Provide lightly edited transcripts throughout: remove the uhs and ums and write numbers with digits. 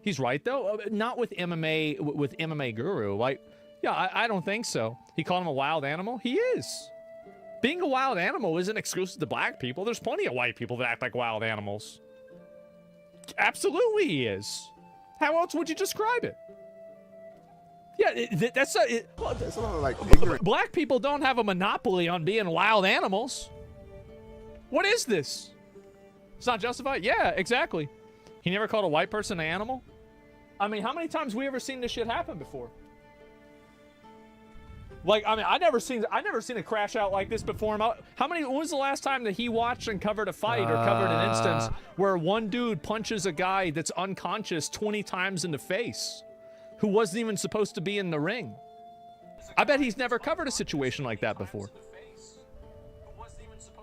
He's right though. Not with MMA. With MMA Guru. Like, yeah, I don't think so. He called him a wild animal. He is. Being a wild animal isn't exclusive to black people. There's plenty of white people that act like wild animals. Absolutely, he is. How else would you describe it? Yeah, that's a lot like ignorant. Black people don't have a monopoly on being wild animals. What is this? It's not justified? Yeah, exactly. He never called a white person an animal? I mean, how many times we ever seen this shit happen before? Like, I mean, I never seen a crash out like this before. When was the last time that he watched and covered a fight or covered an instance where one dude punches a guy that's unconscious 20 times in the face who wasn't even supposed to be in the ring? I bet he's never covered a situation like that before.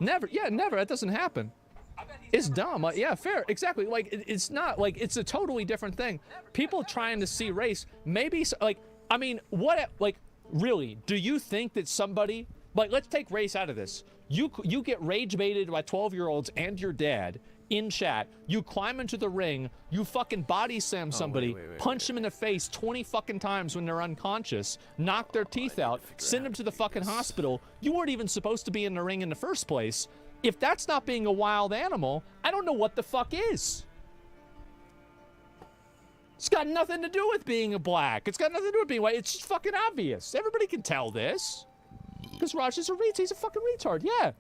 Never. Yeah, never. That doesn't happen. It's dumb. Yeah, fair. Exactly. Like, it's not like it's a totally different thing. People trying to see race, maybe like, I mean, what, like, really, do you think that somebody, like, let's take race out of this. You get rage baited by 12-year-olds and your dad in chat. You climb into the ring. You fucking body slam somebody, punch them in the face 20 fucking times when they're unconscious, knock their teeth out, send them to the fucking hospital. You weren't even supposed to be in the ring in the first place. If that's not being a wild animal, I don't know what the fuck is. It's got nothing to do with being a black. It's got nothing to do with being white. It's just fucking obvious. Everybody can tell this. Because Raj is a retard. He's a fucking retard. Yeah.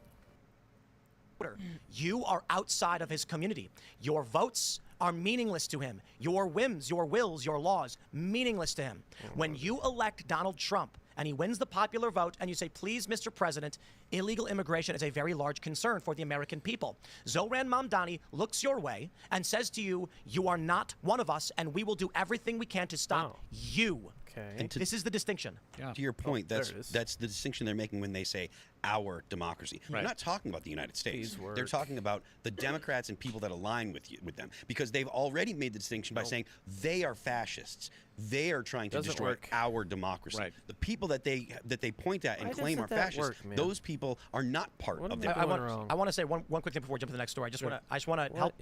You are outside of his community. Your votes are meaningless to him. Your whims, your wills, your laws, meaningless to him. When you elect Donald Trump and he wins the popular vote and you say, please, Mr. President, illegal immigration is a very large concern for the American people. Zohran Mamdani looks your way and says to you, you are not one of us and we will do everything we can to stop you. Okay. And this is the distinction. Yeah. To your point, that's the distinction they're making when they say our democracy. Right. They're not talking about the United States. They're talking about the Democrats and people that align with them, because they've already made the distinction by saying they are fascists. They are trying to destroy our democracy. Right. The people that they point at and claim are fascists, those people are not part of their. I want to say one quick thing before we jump to the next story. I just want to help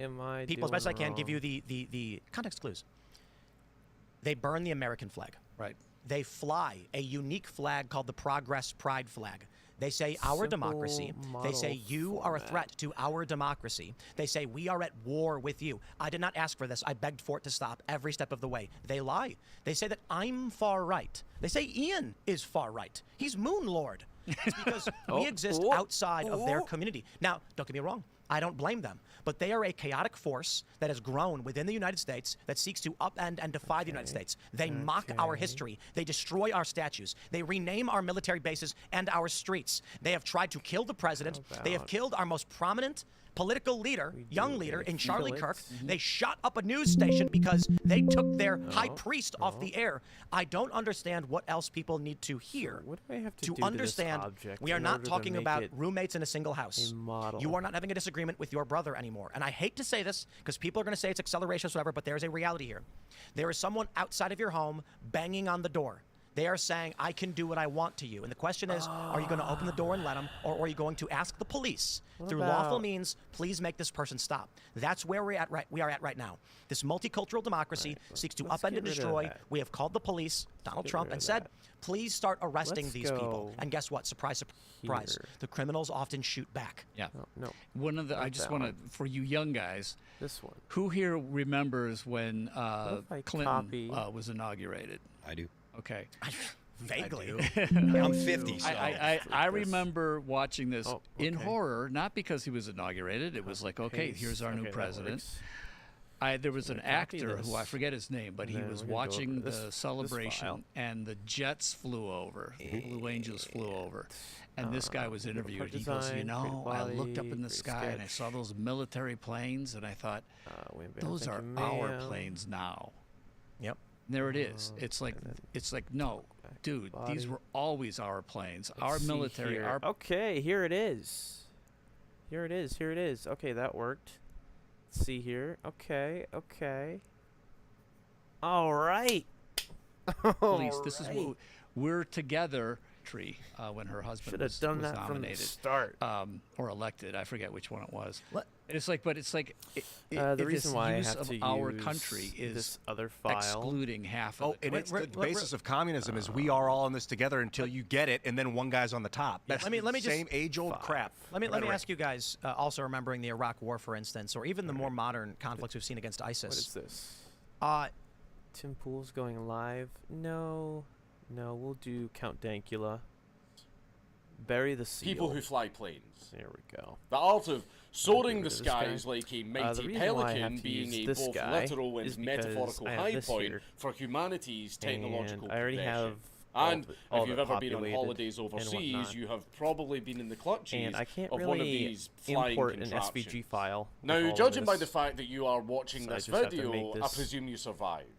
people as best I can, give you the context clues. They burn the American flag. Right. They fly a unique flag called the Progress Pride flag. They say our democracy. They say you are a threat to our democracy. They say we are at war with you. I did not ask for this. I begged for it to stop every step of the way. They lie. They say that I'm far right. They say Ian is far right. He's Moon Lord. It's because we exist outside of their community. Now, don't get me wrong. I don't blame them. But they are a chaotic force that has grown within the United States that seeks to upend and defy the United States. They mock our history. They destroy our statues. They rename our military bases and our streets. They have tried to kill the president. They have killed our most prominent political leader, young leader in Charlie Kirk. They shot up a news station because they took their high priest off the air. I don't understand what else people need to hear what do I have to do understand to this object we are in not order to talking make about it roommates in a single house. You are not having a disagreement with your brother anymore. And I hate to say this because people are going to say it's acceleration or whatever, but there is a reality here. There is someone outside of your home banging on the door. They are saying, I can do what I want to you. And the question is, are you going to open the door and let them, or are you going to ask the police through lawful means, please make this person stop? That's where we are at right now. This multicultural democracy seeks to upend and destroy. We have called the police, Donald Trump, and said, please start arresting these people. And guess what? Surprise, surprise. The criminals often shoot back. Yeah. No. One of the, I just want to, for you young guys, this one. Who here remembers when Clinton was inaugurated? I do. Okay. Vaguely. I'm 50, so. I remember watching this in horror, not because he was inaugurated. It was like, okay, here's our new president. There was an actor who I forget his name, but he was watching the celebration, and the jets flew over. The Blue Angels flew over. And this guy was interviewed. He goes, you know, I looked up in the sky and I saw those military planes, and I thought, those are our planes now. Yep. There it is. It's like no, dude. These were always our planes, our military. Our okay, here it is. Here it is. Here it is. Okay, that worked. Let's see here. Okay. All right. Police. This is what we're together. Tree when her husband was nominated. From the start. Or elected. I forget which one it was. And it's like, but it's like the reason why I use have of to our use country is this other file. excluding half of Oh, it. and it's the basis of communism is we are all in this together until you get it, and then one guy's on the top. That's Let me the just- same age-old crap. Let me ask you guys, also remembering the Iraq War, for instance, or even the more modern conflicts we've seen against ISIS. What is this? Tim Pool's going live. No, we'll do Count Dankula. Bury the seal. People who fly planes. There we go. The art of soaring the rid of this guy. skies like a mighty reason why I have pelican to being use a this both guy literal is and because metaphorical I have high this point here. for humanity's technological And I already progression. have all And the- all if you've the ever been on populated holidays and overseas, whatnot. you have probably been in the clutches And I can't of really one of these flying import an contraptions. SVG file. with Now, all judging by this. the fact that you are watching So I this just have to video, make I this, presume you survived.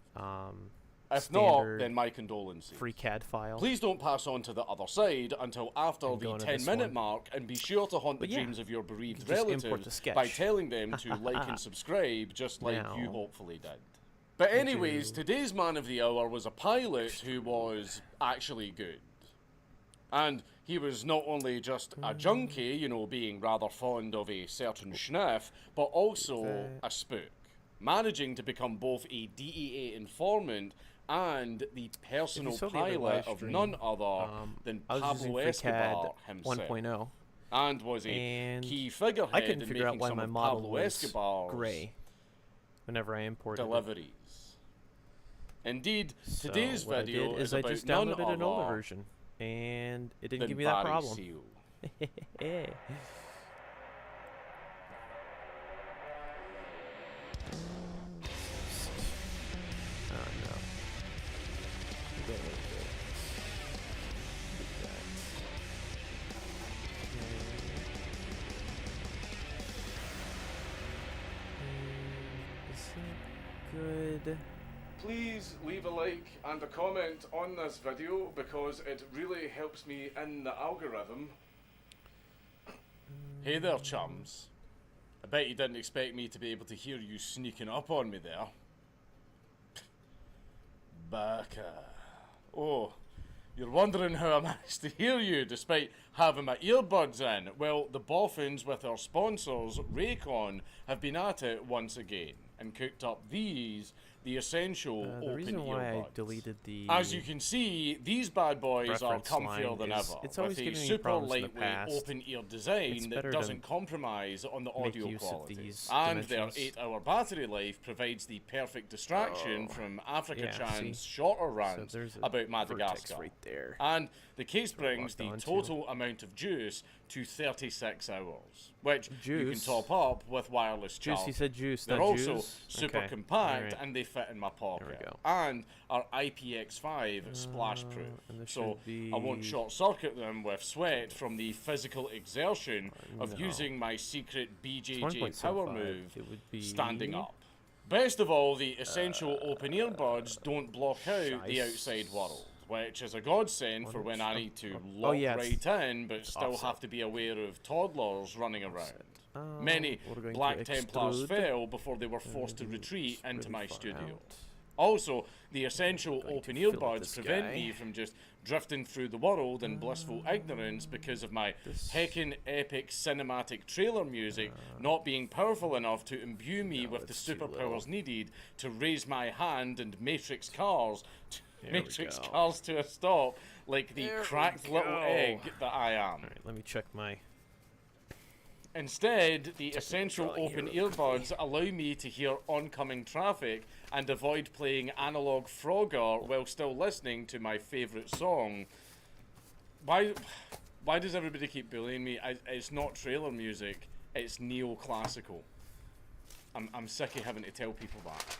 If standard not, then my condolences. FreeCAD file. Please don't pass on to the other side until after And go the into this 10-minute one. mark, and be sure to haunt But the yeah, dreams of your bereaved you can just import relatives the by sketch. telling them to like and subscribe, just like you Now, hopefully did. But anyways, do- today's man of the hour was a pilot who was actually good. And he was not only just a junkie, you know, being rather fond of a certain schniff, but also a spook, managing to become both a DEA informant and the personal saw the other pilot live of stream, none other than I was using Pablo Escobar FreeCAD himself. 1.0. And was a And key figurehead I couldn't in figure out making why some my of model Pablo was Escobar's gray whenever I imported it. deliveries. Indeed, So today's what video I did is I about just none downloaded an older other version, and it didn't than give me that Barry problem. Seal. Oh no. There we go. Do that. And is that good? Please leave a like and a comment on this video because it really helps me in the algorithm. Hey there, chums. I bet you didn't expect me to be able to hear you sneaking up on me there. Baka. Oh, you're wondering how I managed to hear you despite having my earbuds in. Well, the boffins with our sponsors, Raycon, have been at it once again and cooked up these, the essential The open reason why earbuds. I deleted the As you can see, these bad boys are reference comfier line than is ever, it's always with a given me super problems in the lightweight past. open ear design It's that better to doesn't compromise on the make audio use of quality. these And their dimensions. 8-hour battery life provides the perfect distraction from Africa Yeah, Chan's see? shorter rants there's a about vertex Madagascar. right there. And the case brings locked the onto. total amount of juice to 36 hours, which you can Juice? top up with wireless Juice, charging. you said juice, They're not also juice? super Okay, compact alright. and they fit in my pocket. go. And are IPX5 splash proof. and this So should I won't be- short circuit them with sweat from the physical exertion of no. using my secret BJJ 1.75, power move it would be standing up. Best of all, the essential open earbuds don't block out the outside world, which is a godsend for when I need to lock yeah, it's right in but still offset. have to be aware of toddlers running around. Um, Many we're going to Black Templars extrude. fell before they were forced to Ooh, retreat it's into pretty my far studio. out. Also, the essential going open to fill up earbuds this prevent guy. me from just drifting through the world in blissful ignorance because of my heckin' epic cinematic trailer music not being powerful enough to imbue me with the it's too superpowers low. needed to raise my hand and matrix cars There we matrix go. cars to a stop like the There we cracked little go. egg that I am. Alright, let me check my... Instead, the essential drawing open here earbuds allow me to hear oncoming traffic and avoid playing analog Frogger while still listening to my favourite song. Why does everybody keep bullying me? It's not trailer music, it's neoclassical. I'm sick of having to tell people that.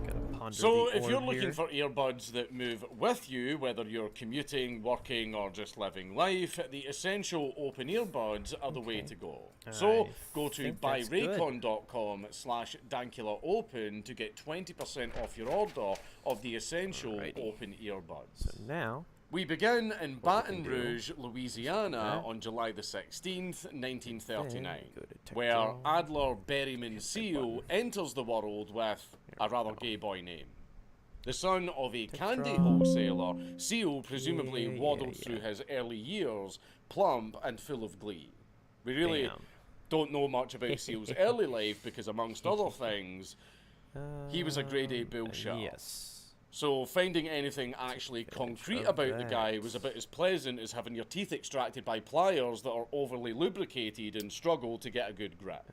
Gotta ponder So the if you're orb looking here. for earbuds that move with you, whether you're commuting, working, or just living life, the essential open earbuds are the way to go. So go to think that's good. buyraycon.com/dankulaopen to get 20% off your order of the essential Alrighty. open earbuds. So now, We began in Baton do Rouge, Louisiana that. on July the 16th, 1939, Then go to tech where draw. Adler Berryman Seal enters the world with a rather gay boy name. The son of a candy draw. wholesaler, Seal presumably Yeah, waddled yeah. through his early years, plump and full of glee. We really Bam. don't know much about Seal's early life because, amongst other things, he was a grade A bullshitter. Yes. So finding anything actually concrete about the guy was about as pleasant as having your teeth extracted by pliers that are overly lubricated and struggle to get a good grip.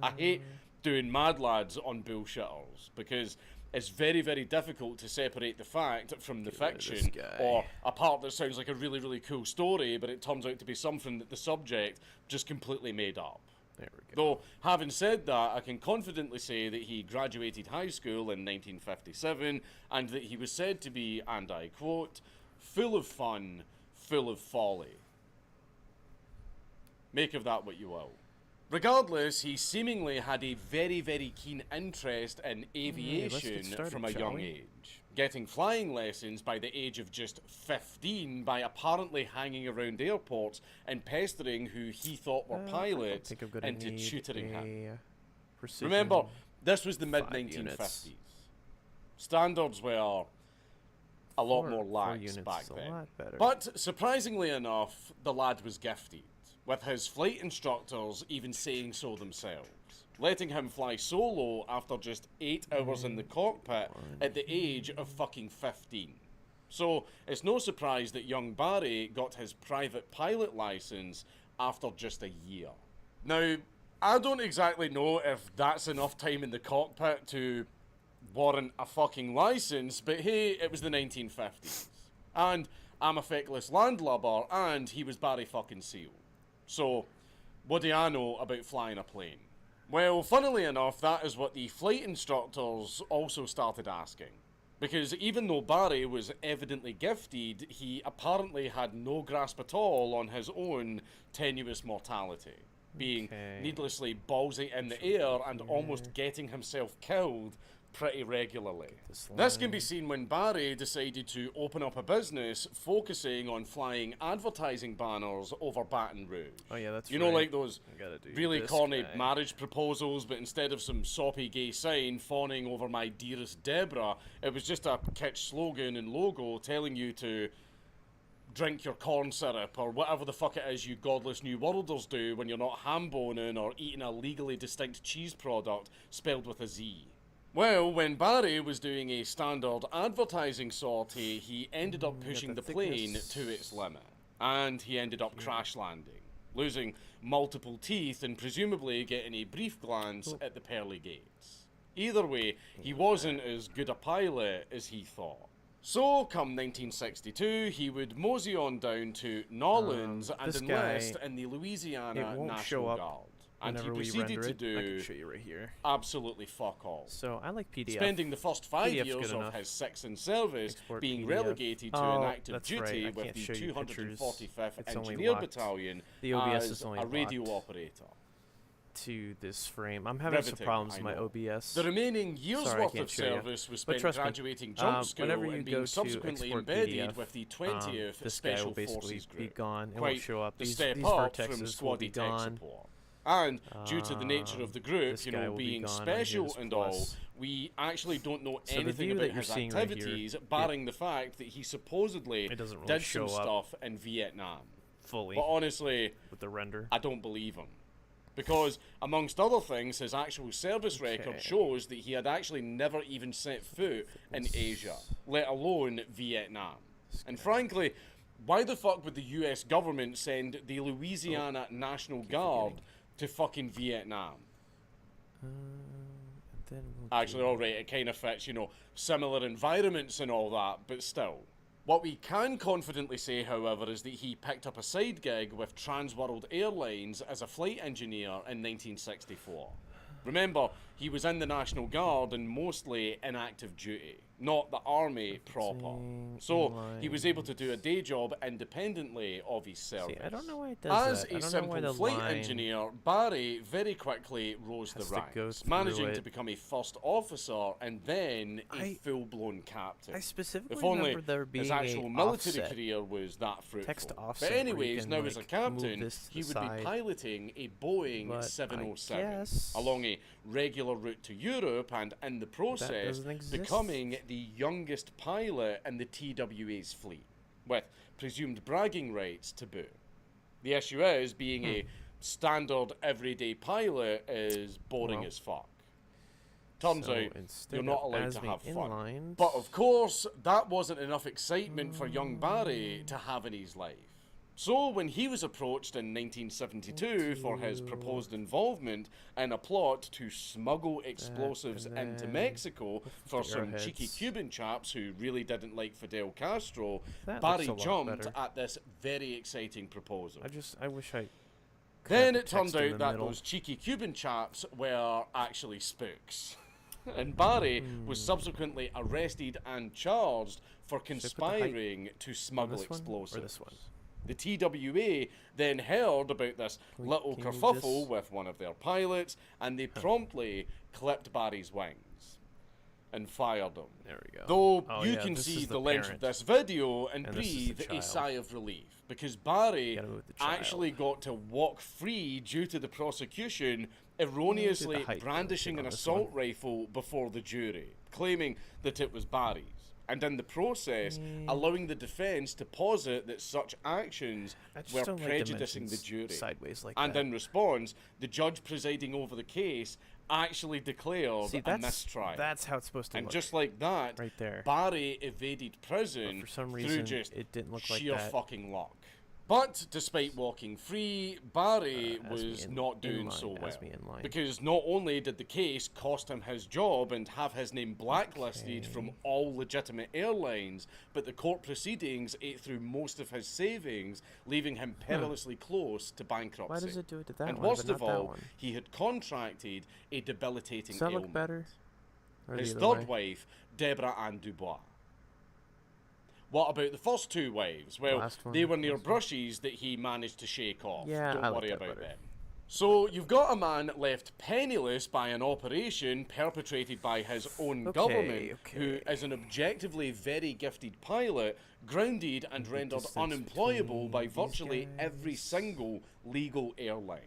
I hate doing mad lads on bullshitters because it's very, very difficult to separate the fact from the fiction, or a part that sounds like a really, really cool story, but it turns out to be something that the subject just completely made up. There we go. Though, having said that, I can confidently say that he graduated high school in 1957, and that he was said to be, and I quote, full of fun, full of folly. Make of that what you will. Regardless, he seemingly had a very, very keen interest in aviation from a young age, getting flying lessons by the age of just 15 by apparently hanging around airports and pestering who he thought were pilots into tutoring him. Remember, this was the mid-1950s. Standards were a lot more lax back then. But surprisingly enough, the lad was gifted, with his flight instructors even saying so themselves, letting him fly solo after just 8 hours in the cockpit at the age of fucking 15. So it's no surprise that young Barry got his private pilot license after just a year. Now, I don't exactly know if that's enough time in the cockpit to warrant a fucking license, but hey, it was the 1950s. And I'm a feckless landlubber, and he was Barry fucking Seal. So, what do I know about flying a plane? Well, funnily enough, that is what the flight instructors also started asking. Because even though Barry was evidently gifted, he apparently had no grasp at all on his own tenuous mortality, being needlessly ballsy in the air and almost getting himself killed pretty regularly. This can be seen when Barry decided to open up a business focusing on flying advertising banners over Baton Rouge. Oh yeah, that's You know, like those really corny marriage proposals, but instead of some soppy gay sign fawning over my dearest Deborah, it was just a kitsch slogan and logo telling you to drink your corn syrup or whatever the fuck it is you godless New Worlders do when you're not ham-boning or eating a legally distinct cheese product spelled with a Z. Well, when Barry was doing a standard advertising sortie, he ended up pushing the plane to its limit. And he ended up crash landing, losing multiple teeth and presumably getting a brief glance at the pearly gates. Either way, he wasn't as good a pilot as he thought. So, come 1962, he would mosey on down to Nolans and enlist in the Louisiana National Guard. And he proceeded to do I can show you right here. absolutely fuck all. So I like PDF. Spending the first 5 PDF's years good of enough. his 6 in service Export being PDF. relegated to an active that's duty right. I with can't the show you pictures. 245th It's only Engineer locked. Battalion The OBS as is only a radio locked operator. to this frame. I'm having Riveting, some problems with I my know. OBS. The remaining year's Sorry, I worth can't of show you. service was But spent trust me, graduating jump school whenever you and go being to subsequently export embedded PDF, with the 20th this guy Special will basically Forces be Group. gone. It Quite won't show up. the These step up vertexes from will squaddy be tech gone. support. And due to the nature of the group, this you guy know, will be being gone on special Gears and all, Plus. we actually don't know So the anything view about that you're his seeing right here, activities, barring the fact that he supposedly It doesn't really did show some up stuff in Vietnam. fully But honestly, with the render. I don't believe him. Because, amongst other things, his actual service record shows that he had actually never even set foot in Asia, let alone Vietnam. And frankly, why the fuck would the US government send the Louisiana National Guard to fucking Vietnam? Actually, alright, it kind of fits, you know, similar environments and all that, but still. What we can confidently say, however, is that he picked up a side gig with Transworld Airlines as a flight engineer in 1964. Remember, he was in the National Guard and mostly in active duty, not the army proper. So, he was able to do a day job independently of his service. See, I don't know why it does As that. I a don't know why simple the flight line engineer, Barry very quickly rose the has to go ranks, through managing it. to become a first officer and then a full-blown captain. I specifically If only remember there being his actual a military offset. career was that fruitful. Text offset But where you anyways, can, now like, as a move captain, this to he the would be side. piloting a Boeing But I 707 guess along a regular route to Europe, and in the process, doesn't exist. becoming the youngest pilot in the TWA's fleet, with presumed bragging rights to boot. The issue is, being a standard everyday pilot is boring Well, as fuck. Turns so out instead you're not of allowed as to we have fun. inlined- But of course, that wasn't enough excitement for young Barry to have in his life. So when he was approached in 1972 for his proposed involvement in a plot to smuggle explosives and into then Mexico for the some arrowheads. cheeky Cuban chaps who really didn't like Fidel Castro, That Barry looks a lot jumped better. at this very exciting proposal. I wish I. could Then have it the turned text in out the that middle. those cheeky Cuban chaps were actually spooks. And Barry was subsequently arrested and charged for put the height conspiring to smuggle this one or explosives. this one? The TWA then heard about this little can you kerfuffle just- with one of their pilots, and they promptly clipped Barry's wings and fired him. There we go. Though Oh, you yeah, can this see is the length parent. of this video and And this is the breathe a child. sigh of relief, because Barry Gotta move the child. actually got to walk free due to the prosecution erroneously height brandishing an on this assault rifle before the jury, claiming that it was Barry's, and in the process allowing the defense to posit that such actions I just were don't like prejudicing the dimensions jury. sideways like And that. in response, the judge presiding over the case actually declared See, a that's mistrial. that's how it's supposed to And look. just like that, right there. Barry evaded prison But for some through reason, just it didn't look like sheer that. fucking luck. But despite walking free, Barry As me was in- not doing inline, so as well. me inline. Because not only did the case cost him his job and have his name blacklisted from all legitimate airlines, but the court proceedings ate through most of his savings, leaving him perilously close to bankruptcy. Why does it do it to that And one, worst but of not that all, one? he had contracted a debilitating Does that ailment. look better? Or His the third other way? wife, Deborah Ann Dubois. What about the first two wives? Well, Last one, they were near last brushes that he managed to shake off. Yeah, Don't I like worry that about better. them. So you've got a man left penniless by an operation perpetrated by his own Okay, government, who okay. is an objectively very gifted pilot, grounded and rendered distance unemployable by between these virtually every guys. single legal airline.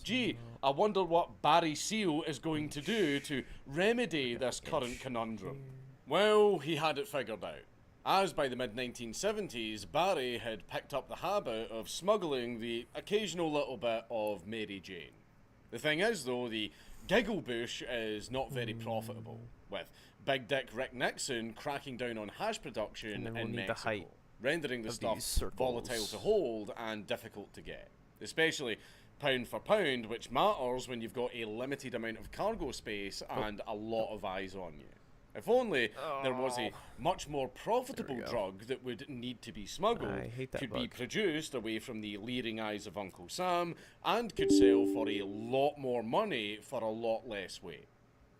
Gee, I wonder what Barry Seal is going to do to remedy this current conundrum. Well, he had it figured out. As by the mid-1970s, Barry had picked up the habit of smuggling the occasional little bit of Mary Jane. The thing is, though, the giggle bush is not very profitable, with Big Dick Rick Nixon cracking down on hash production And then we'll in need the Mexico, height rendering the of stuff these circles. volatile to hold and difficult to get, especially pound for pound, which matters when you've got a limited amount of cargo space and a lot of eyes on you. If only there was a much more profitable go. drug that would need to be smuggled, I hate that could be bug. produced away from the leering eyes of Uncle Sam, and could sell for a lot more money for a lot less weight.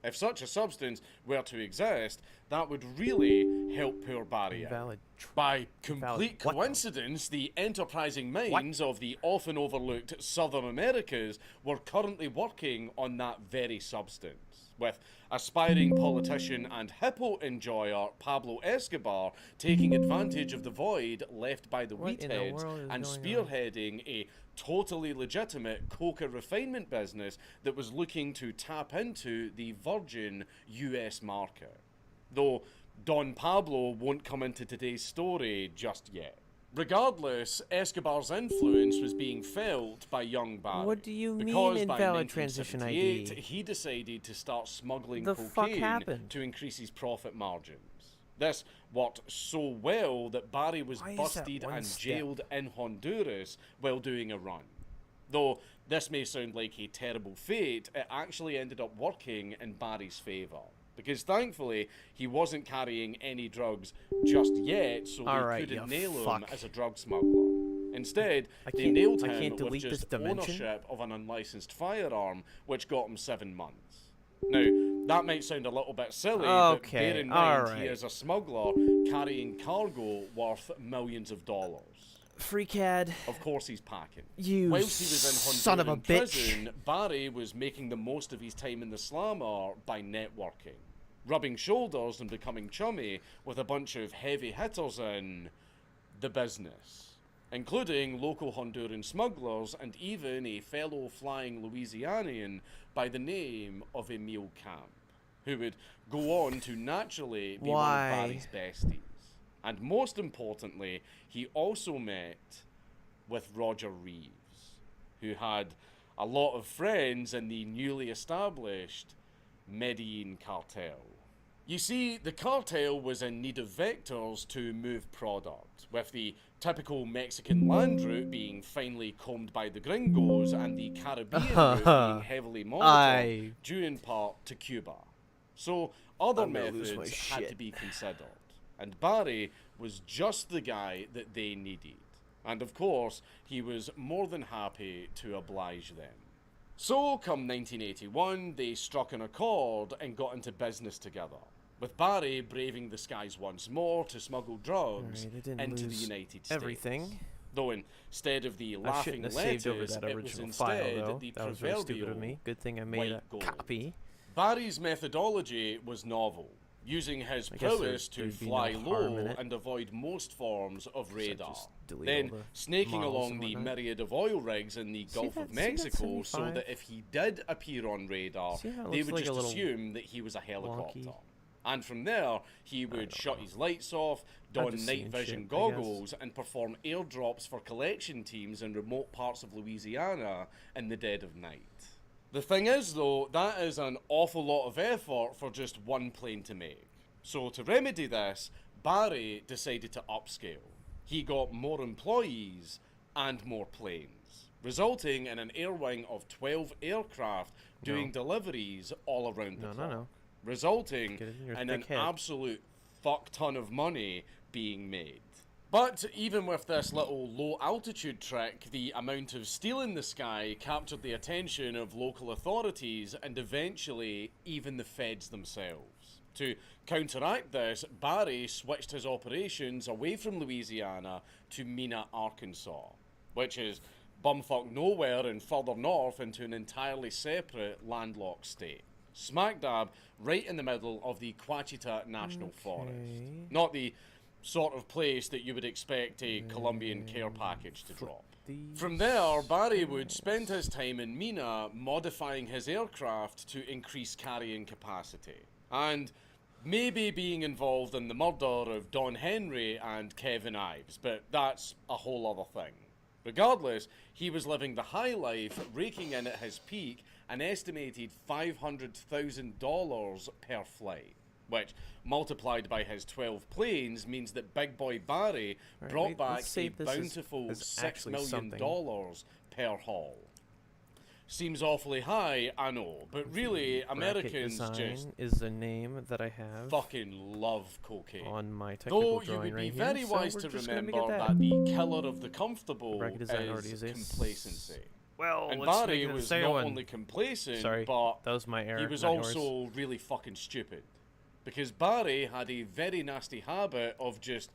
If such a substance were to exist, that would really help poor Barry out. Invalid. By complete What? coincidence, the enterprising minds of the often overlooked Southern Americas were currently working on that very substance, with aspiring politician and hippo enjoyer Pablo Escobar taking advantage of the void left by the What in the wheatheads world is and going on? spearheading a totally legitimate coca refinement business that was looking to tap into the virgin US market. Though Don Pablo won't come into today's story just yet. Regardless, Escobar's influence was being felt by young Barry. What do you mean because by invalid transition 1978, ID? he decided to start smuggling The fuck cocaine happened? to increase his profit margins. This worked so well that Barry was Why is that busted one and step? jailed in Honduras while doing a run. Though this may sound like a terrible fate, it actually ended up working in Barry's favour. Because thankfully, he wasn't carrying any drugs just yet, so they Alright, couldn't you nail him fuck. as a drug smuggler. Instead, they can't- nailed I him can't with delete this just dimension? ownership of an unlicensed firearm, which got him 7 months. Now, that might sound a little bit silly, but bear in mind he alright. is a smuggler carrying cargo worth millions of dollars. FreeCAD. Of course he's packing. You Whilst he was in son of a Honduran bitch. prison, Barry was making the most of his time in the slammer by networking, rubbing shoulders and becoming chummy with a bunch of heavy hitters in the business, including local Honduran smugglers and even a fellow flying Louisianian by the name of Emil Camp, who would go on to naturally be one Why? of Barry's besties. And most importantly, he also met with Roger Reeves, who had a lot of friends in the newly established Medellin cartel. You see, the cartel was in need of vectors to move product, with the typical Mexican land route being finely combed by the gringos and the Caribbean route being heavily monitored, due in part to Cuba. So other methods had to be considered, and Barry was just the guy that they needed. And of course, he was more than happy to oblige them. So, come 1981, they struck an accord and got into business together, with Barry braving the skies once more to smuggle drugs into the United States. Everything. Though instead of the laughing lettuce, it that was original instead file, though. the That was really stupid of proverbial me. Good thing I made a white gold. copy. Barry's methodology was novel, using his prowess to fly low and avoid most forms of radar, then snaking along the myriad of oil rigs in the Gulf of Mexico so that if he did appear on radar, they would just assume that he was a helicopter. And from there, he would shut his lights off, don night vision goggles, and perform airdrops for collection teams in remote parts of Louisiana in the dead of night. The thing is, though, that is an awful lot of effort for just one plane to make. So to remedy this, Barry decided to upscale. He got more employees and more planes, resulting in an air wing of 12 aircraft doing deliveries all around the clock, resulting in an absolute fuck ton of money being made. But even with this little low altitude trick, the amount of steel in the sky captured the attention of local authorities and eventually even the feds themselves. To counteract this, Barry switched his operations away from Louisiana to Mena, Arkansas, which is bumfuck nowhere and further north into an entirely separate landlocked state. Smack dab right in the middle of the Ouachita National Forest. Not the sort of place that you would expect a Colombian care package to drop. From there, Barry would spend his time in Mena modifying his aircraft to increase carrying capacity, and maybe being involved in the murder of Don Henry and Kevin Ives, but that's a whole other thing. Regardless, he was living the high life, raking in at his peak an estimated $500,000 per flight, which, multiplied by his 12 planes, means that Big Boy Barry brought back a bountiful $6 million per haul. Seems awfully high, I know, but really, Americans just is the name that I have fucking love cocaine. On my technical Though you would be right very here, wise so to we're just gonna remember get that the killer of the comfortable is complacency. Well, And let's Barry make it a was second not one. only complacent, Sorry, but that was my error, he was not also yours. really fucking stupid. Because Barry had a very nasty habit of just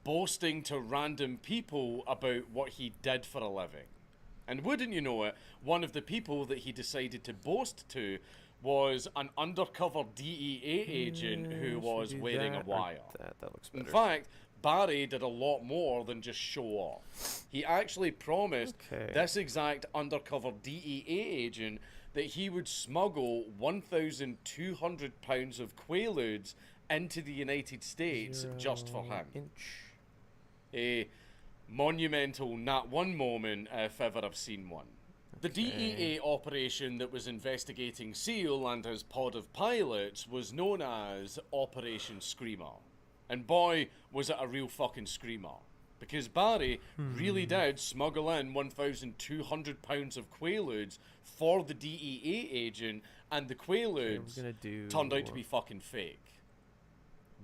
boasting to random people about what he did for a living. And wouldn't you know it, one of the people that he decided to boast to was an undercover DEA agent who was wearing a wire. That looks better. In fact, Barry did a lot more than just show off. He actually promised this exact undercover DEA agent that he would smuggle 1,200 pounds of Quaaludes into the United States just for him. A monumental not one moment if ever I've seen one. The DEA operation that was investigating Seal and his pod of pilots was known as Operation Screamer. And boy, was it a real fucking screamer. Because Barry really did smuggle in 1,200 pounds of Quaaludes for the DEA agent, and the Quaaludes turned out to be fucking fake.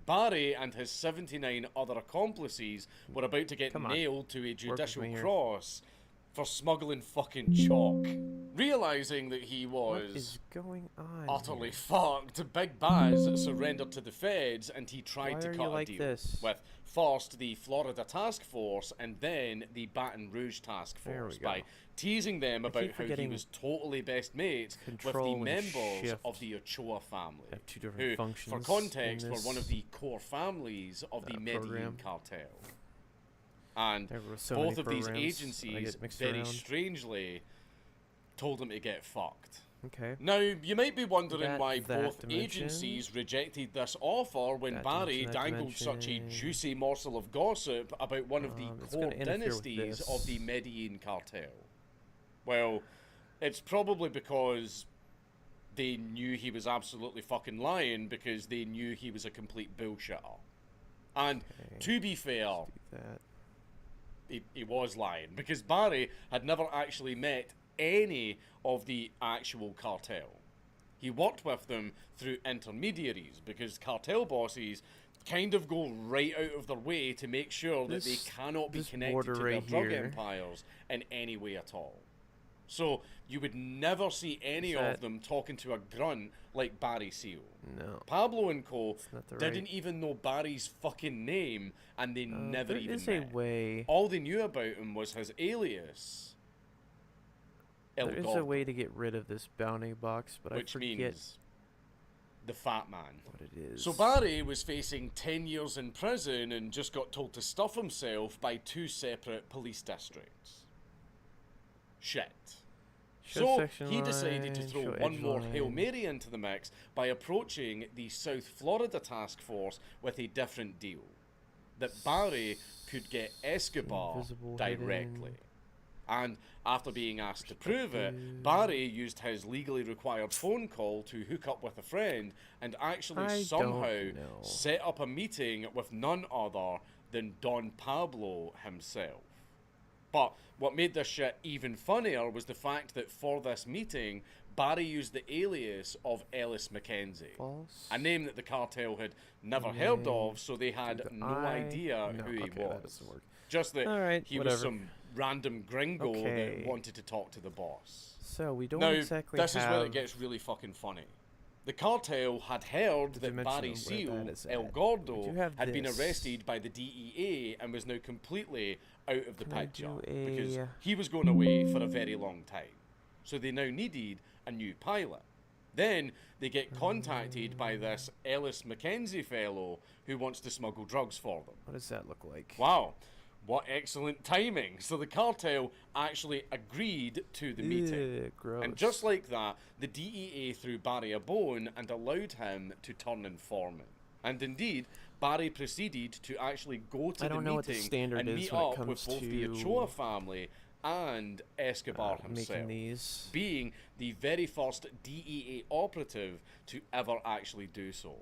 Barry and his 79 other accomplices were about to get nailed to a judicial cross for smuggling fucking chalk. Realizing that he was utterly fucked, Big Baz surrendered to the feds and he tried to cut a deal with first the Florida Task Force and then the Baton Rouge Task Force by teasing them about how he was totally best mates with the members of the Ochoa family, who, for context, were one of the core families of the Medellin cartel. And both of these agencies, very strangely, told him to get fucked. Now, you might be wondering why both agencies rejected this offer when Barry dangled such a juicy morsel of gossip about one of the core dynasties of the Medellin cartel. Well, it's probably because they knew he was absolutely fucking lying, because they knew he was a complete bullshitter. And to be fair, he was lying, because Barry had never actually met any of the actual cartel. He worked with them through intermediaries, because cartel bosses kind of go right out of their way to make sure that they cannot be connected to their drug empires in any way at all. So you would never see any of them talking to a grunt like Barry Seal. No. Pablo and Co. didn't even know Barry's fucking name, and they never even met. There is a way. All they knew about him was his alias. There is a way to get rid of this bounty box, but I forget means the Fat Man. What it is. So Barry was facing 10 years in prison and just got told to stuff himself by 2 separate police districts. Shit. So he decided to throw one more Hail Mary into the mix by approaching the South Florida task force with a different deal. That Barry could get Escobar directly. And after being asked to prove it, Barry used his legally required phone call to hook up with a friend and actually somehow set up a meeting with none other than Don Pablo himself. But what made this shit even funnier was the fact that for this meeting, Barry used the alias of Ellis Mackenzie, a name that the cartel had never heard of, so they had no idea who he was. Just that he was some random gringo that wanted to talk to the boss. So we don't exactly this is where it gets really fucking funny. The cartel had heard that Barry Seal, El Gordo, had been arrested by the DEA and was now completely out of the picture because he was going away for a very long time. So they now needed a new pilot. Then they get contacted by this Ellis Mackenzie fellow who wants to smuggle drugs for them. What does that look like? Wow. What excellent timing. So the cartel actually agreed to the meeting. Gross. And just like that, the DEA threw Barry a bone and allowed him to turn informant. And indeed, Barry proceeded to actually go to the meeting and meet up with both the Ochoa family and Escobar himself, being the very first DEA operative to ever actually do so.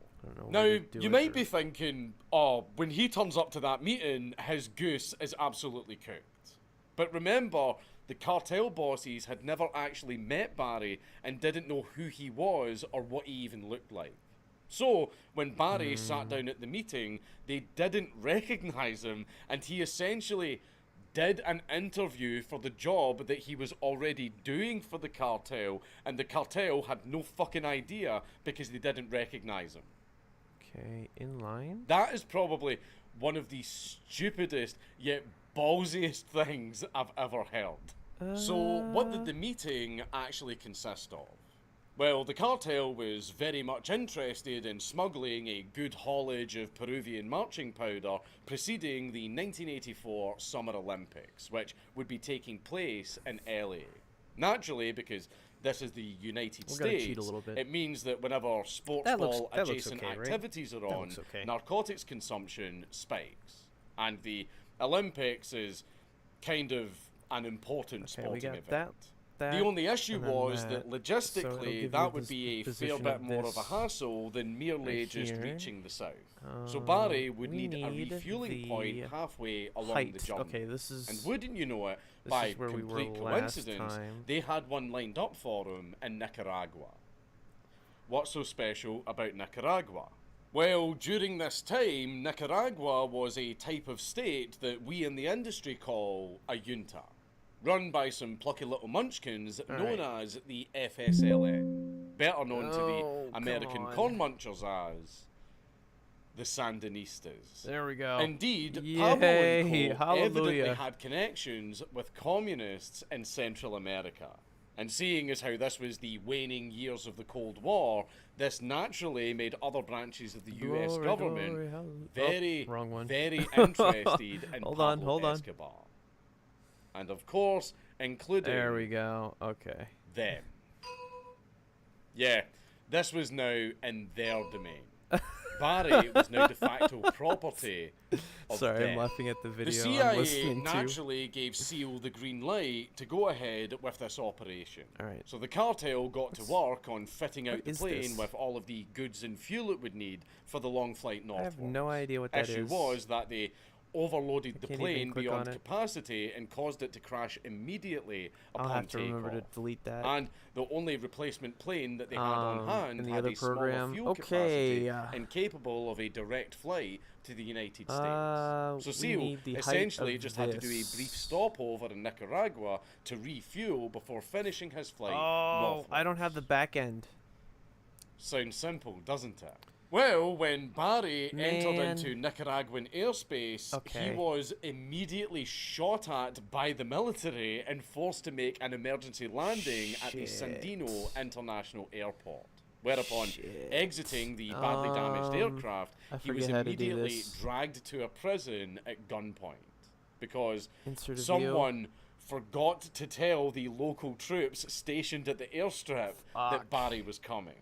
Now, you might be thinking, oh, when he turns up to that meeting, his goose is absolutely cooked. But remember, the cartel bosses had never actually met Barry and didn't know who he was or what he even looked like. So, when Barry sat down at the meeting, they didn't recognize him, and he essentially did an interview for the job that he was already doing for the cartel, and the cartel had no fucking idea because they didn't recognize him. Okay, in line? That is probably one of the stupidest yet ballsiest things I've ever heard. So, what did the meeting actually consist of? Well, the cartel was very much interested in smuggling a good haulage of Peruvian marching powder preceding the 1984 Summer Olympics, which would be taking place in LA. Naturally, because this is the United States, cheat a little bit. It means that whenever sports ball adjacent activities are on, narcotics consumption spikes. And the Olympics is kind of an important sporting event. The only issue was that logistically that would be a fair bit more of a hassle than merely just reaching the south. So Barry would need a refueling point halfway along the journey. And wouldn't you know it, by complete coincidence, they had one lined up for him in Nicaragua. What's so special about Nicaragua? Well, during this time, Nicaragua was a type of state that we in the industry call a junta, run by some plucky little munchkins known as the FSLN, better known to the American corn munchers as the Sandinistas. There we go. Indeed, Pablo and Co. evidently had connections with communists in Central America. And seeing as how this was the waning years of the Cold War, this naturally made other branches of the US government very interested in Pablo Escobar. And of course, including them. Yeah, this was now in their domain. Barry was now de facto property of Sorry, death. I'm laughing at the video. The I'm CIA listening to. naturally gave SEAL the green light to go ahead with this operation. Alright. So the cartel got to work on fitting out What the is plane this? with all of the goods and fuel it would need for the long flight I northwards. have no idea what that Issue is. was that they overloaded the can't even plane click beyond on it. capacity and caused it to crash immediately upon I'll have to takeoff. remember to delete that. And the only replacement plane that they had on hand in the had other a smaller program. fuel Okay, capacity and capable of a direct flight to the United States. So we SEAL need the height essentially of just had to do a brief this. stopover in Nicaragua to refuel before finishing his flight Oh, northward. I don't have the back end. Sounds simple, doesn't it? Well, when Barry entered Man. into Nicaraguan airspace, Okay. he was immediately shot at by the military and forced to make an emergency landing at the Shit. Sandino International Airport. Whereupon, Shit. exiting the badly damaged aircraft, I he was forget how to do immediately this. dragged to a prison at gunpoint. Because Insert a view. someone forgot to tell the local troops stationed at the airstrip that Fuck. Barry was coming.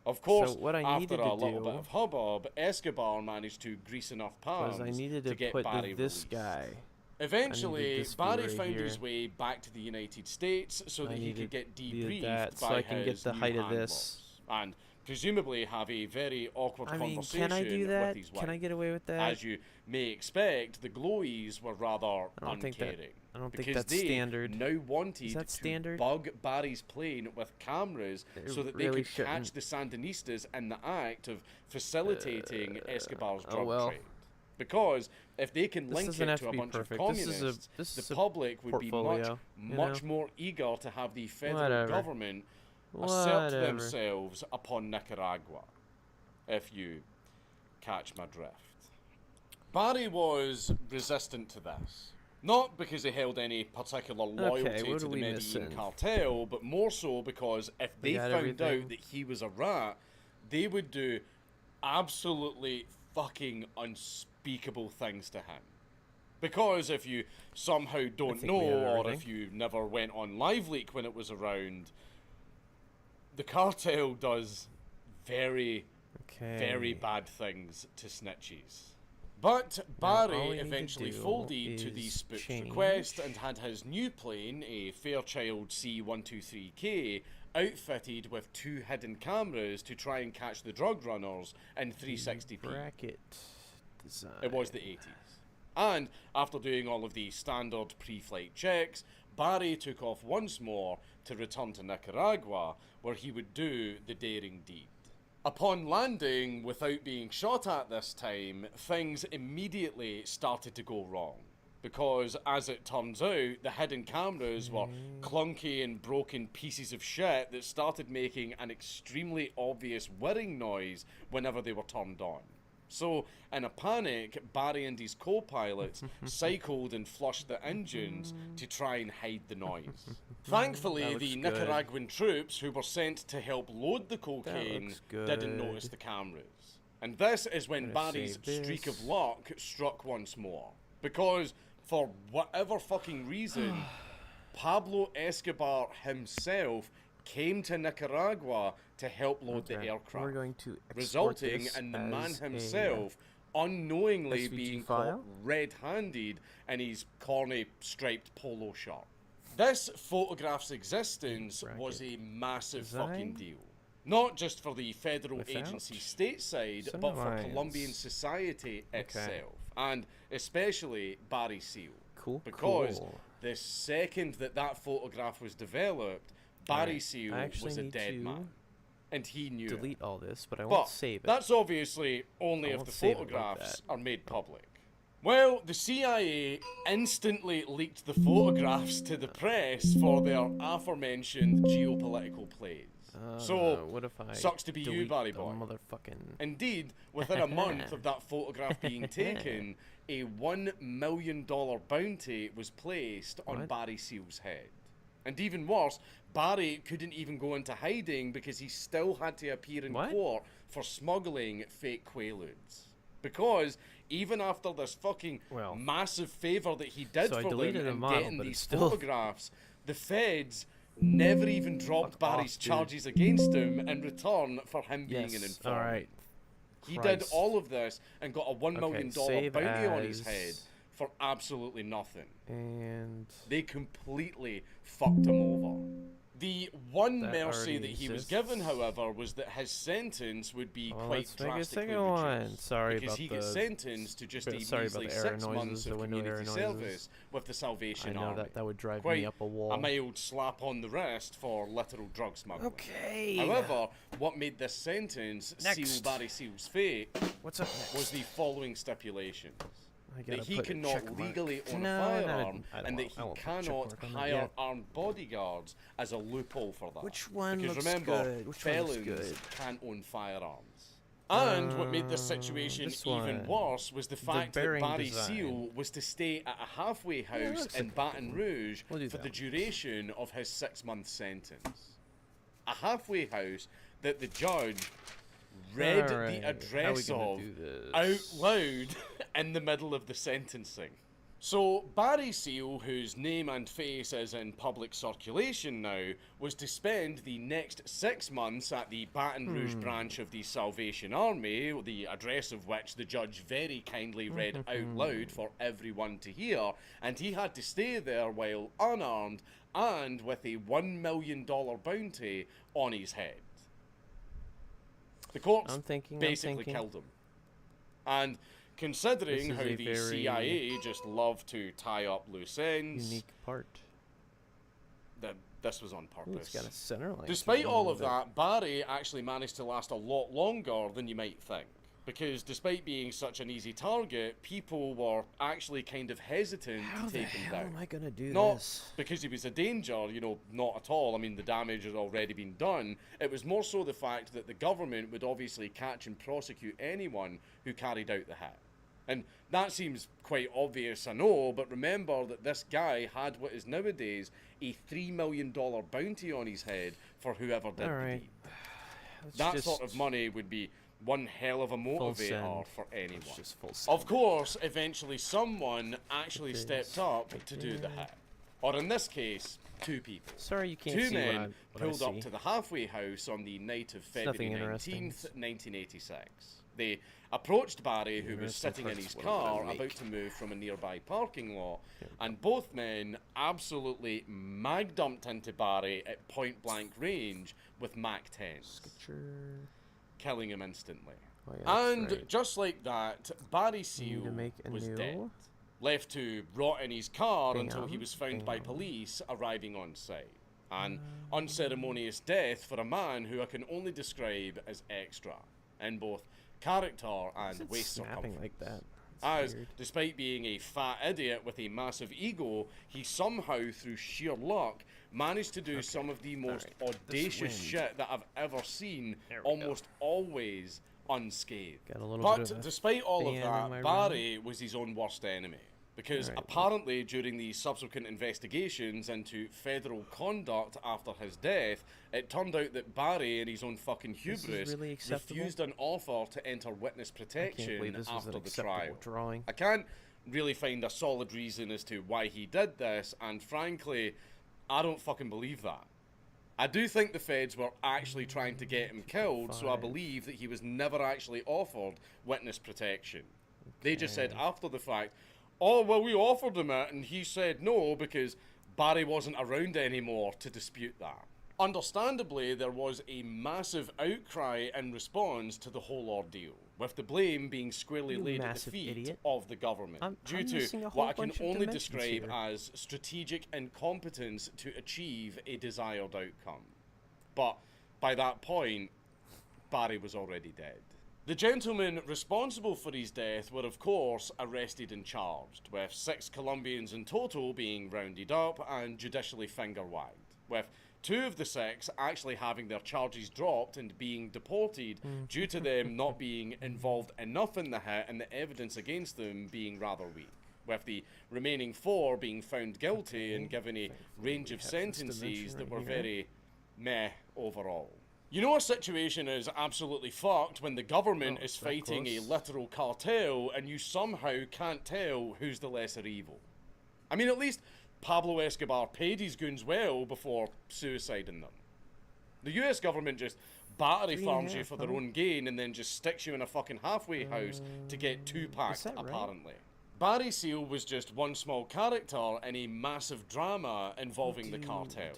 Of course, what I after needed a to little do bit of hubbub, Escobar managed to grease enough palms Was I needed to get put Barry this released. guy. Eventually, this view Barry right found here. his way back to the United States so I that he could needed get needed debriefed that so by I can get his the new height of handlers, this. and presumably have a very awkward I mean, conversation can I do with that? his Can wife. I get away with that? As you may expect, the Glowies were rather I don't think that- uncaring. I don't think because that's they standard. now wanted that to standard? bug Barry's plane with cameras They so that they really could catch shouldn't. the Sandinistas in the act of facilitating Escobar's oh drug well. trade. Because if they can This link doesn't it have to to a be bunch perfect. of This is a- communists, this is the a public would be portfolio, much you know? more eager to have the federal Whatever. government assert Whatever. themselves upon Nicaragua, if you catch my drift. Barry was resistant to this. Not because he held any particular loyalty what to are the we Medellin missing? cartel, but more so because if We they got found everything. out that he was a rat, they would do absolutely fucking unspeakable things to him. Because if you somehow don't think know, we have or everything. if you never went on Live Leak when it was around, the cartel does very very Okay. bad things to snitches. But all we Barry need to eventually do folded to the is spook's change. request and had his new plane, a Fairchild C-123K, outfitted with 2 hidden cameras to try and catch the drug runners in 360p. Bracket design. It was the 80s. And after doing all of the standard pre-flight checks, Barry took off once more to return to Nicaragua, where he would do the daring deed. Upon landing, without being shot at this time, things immediately started to go wrong. Because, as it turns out, the hidden cameras were clunky and broken pieces of shit that started making an extremely obvious whirring noise whenever they were turned on. So, in a panic, Barry and his co-pilots cycled and flushed the engines to try and hide the noise. Thankfully, That the looks good. Nicaraguan troops who were sent to help load the cocaine looks didn't good. notice the cameras. And this is when Gonna Barry's save streak of this. luck struck once more. Because, for whatever fucking reason, Pablo Escobar himself came to Nicaragua to help load the Okay, aircraft, We're going to export resulting this in the man as himself unknowingly SVG being file? caught red-handed in his corny striped polo shirt. This photograph's existence was a massive fucking Design? deal. Not just for the federal Without agency stateside, but for sunrise. Colombian society itself, and especially Barry Seal. Cool, Because cool. the second that that photograph was developed, Barry Alright, Seal I actually was a need dead to man. And he knew it. delete all this, but I But won't save it. that's obviously only I if won't the save it like photographs that. are made public. Well, the CIA instantly leaked the photographs to the press for their aforementioned geopolitical plays. So, what if I sucks to be you, delete Barry the boy. Motherfucking. Indeed, within a month of that photograph being taken, a $1 million bounty was placed on What? Barry Seal's head. And even worse, Barry couldn't even go into hiding because he still had to appear in What? court for smuggling fake Quaaludes. Because even after this fucking Well, massive favour that he did so I for them deleted a in model, getting but these it's still- photographs, the feds never even dropped Fuck off, Barry's dude. charges against him in return for him being an Yes. informant. All right. He did Christ. all of this and got a $1 million save bounty on his as- head for absolutely nothing. And They completely fucked him over. The one That mercy already that he was exists. given, however, was that his sentence would be well, quite let's make a drastically second one. reduced. Sorry because about he the. gets sentenced to just a sorry about measly the error 6 noises, months the of window error community noises. service with the Salvation I know Army. that would drive Quite me up a wall. a mild slap on the wrist for literal drug smuggling. Okay. However, what made this sentence seal Next. Barry Seal's fate What's up next? was the following stipulations. I That gotta he put a check cannot mark. legally own No, a not a- firearm, I don't and that want- I he won't put a check cannot mark on that hire yet. armed bodyguards as a loophole for that. Which one Because looks remember, good? Which one looks felons good? can't own firearms. And what made this situation this even one. worse was the fact that bearing Barry design. Seal was to stay at a halfway house looks in like a Baton good one. Rouge We'll do for that the one. duration of his 6-month sentence. A halfway house that the judge read Alright, the how we address gonna of do this? out loud in the middle of the sentencing. So Barry Seal, whose name and face is in public circulation now, was to spend the next 6 months at the Baton Rouge branch of the Salvation Army, the address of which the judge very kindly read out loud for everyone to hear, and he had to stay there while unarmed and with a $1 million bounty on his head. The courts I'm thinking. basically killed him. And considering This how is a the very CIA just love to tie up loose ends, unique part. that this was on Ooh, purpose. it's got a center line. Despite to it a all little of bit. that, Barry actually managed to last a lot longer than you might think. Because despite being such an easy target, people were actually kind of hesitant How to the take him hell down. am I gonna do Not this? because he was a danger, not at all. I mean, the damage had already been done. It was more so the fact that the government would obviously catch and prosecute anyone who carried out the hit. And that seems quite obvious, I know, but remember that this guy had what is nowadays a $3 million bounty on his head for whoever did the Alright. deed. Let's That just sort of money would be one hell of a motivator send. for anyone. Let's just full send. Of course, eventually someone actually This stepped up right to do the there. hit. Or in this case, 2 people. Sorry, you can't Two see men what I pulled up see. to the halfway house on the night of February nothing interesting. 19th, 1986. They approached Barry, who was Interesting sitting in parts his what I'm gonna car make. about to move from a nearby parking lot, and both men absolutely mag-dumped into Barry at point-blank range with MAC-10s, Sure. killing him instantly. Oh, yeah, that's And right. just like that, Barry Need to Seal make a was new- dead. Left to rot in his car Bam, until he was found by bam. police arriving on site. An unceremonious death for a man who I can only describe as extra, in both character and It's waist snapping circumference. like that. As, weird. despite being a fat idiot with a massive ego, he somehow, through sheer luck, managed to do some of the most audacious wind. shit that I've ever seen, There we almost always unscathed. Got a little But bit of a despite all of fan in that, my room. Barry was his own worst enemy. Because Alright. apparently during the subsequent investigations into federal conduct after his death, it turned out that Barry, in his own fucking is hubris, really acceptable? refused an offer to enter witness I can't protection believe this was after an the acceptable trial. drawing. I can't really find a solid reason as to why he did this, and frankly, I don't fucking believe that. I do think the feds were actually trying to get him killed, so I Five. believe that he was never actually offered witness protection. They just said after the fact, oh, well, we offered him it, and he said no because Barry wasn't around anymore to dispute that. Understandably, there was a massive outcry in response to the whole ordeal, with the blame being squarely You laid at the massive feet idiot. of the government, I'm due missing to a whole what I can bunch of only dimensions describe here. as strategic incompetence to achieve a desired outcome. But by that point, Barry was already dead. The gentlemen responsible for his death were, of course, arrested and charged, with 6 Colombians in total being rounded up and judicially finger-wagged, with 2 of the 6 actually having their charges dropped and being deported due to them not being involved enough in the hit and the evidence against them being rather weak, with the remaining 4 being found guilty and given a range of have this sentences dimension that right were here. very meh overall. You know a situation is absolutely fucked when the government is that fighting a close? literal cartel and you somehow can't tell who's the lesser evil. I mean, at least Pablo Escobar paid his goons well before suiciding them. The US government just battery 3.5, farms you for their huh? own gain and then just sticks you in a fucking halfway house to get 2-packed, that right? apparently. Barry Seal was just one small character in a massive drama involving the cartel.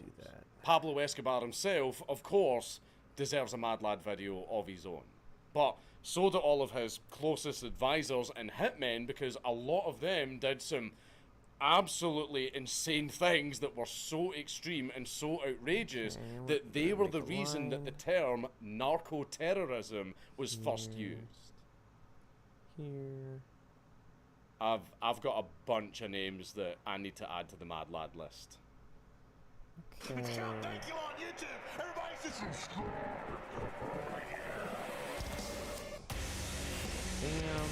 Pablo Escobar himself, of course, deserves a Mad Lad video of his own. But so do all of his closest advisors and hitmen, because a lot of them did some absolutely insane things that were so extreme and so outrageous that they were the reason that the term narco-terrorism was first used. Here. I've got a bunch of names that I need to add to the Mad Lad list. Okay. Thank you on YouTube. Everybody subscribe. Damn.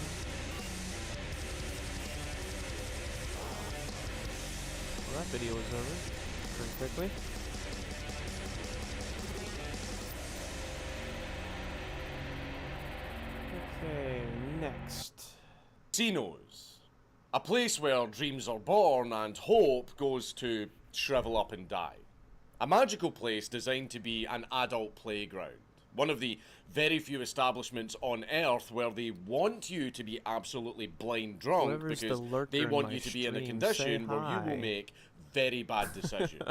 Well, that video was over pretty quickly. Okay, next. Casinos. A place where dreams are born and hope goes to shrivel up and die. A magical place designed to be an adult playground. One of the very few establishments on Earth where they want you to be absolutely blind drunk Whoever's because the lurker they in want my you to be in a stream, condition say where you will hi. make very bad decisions.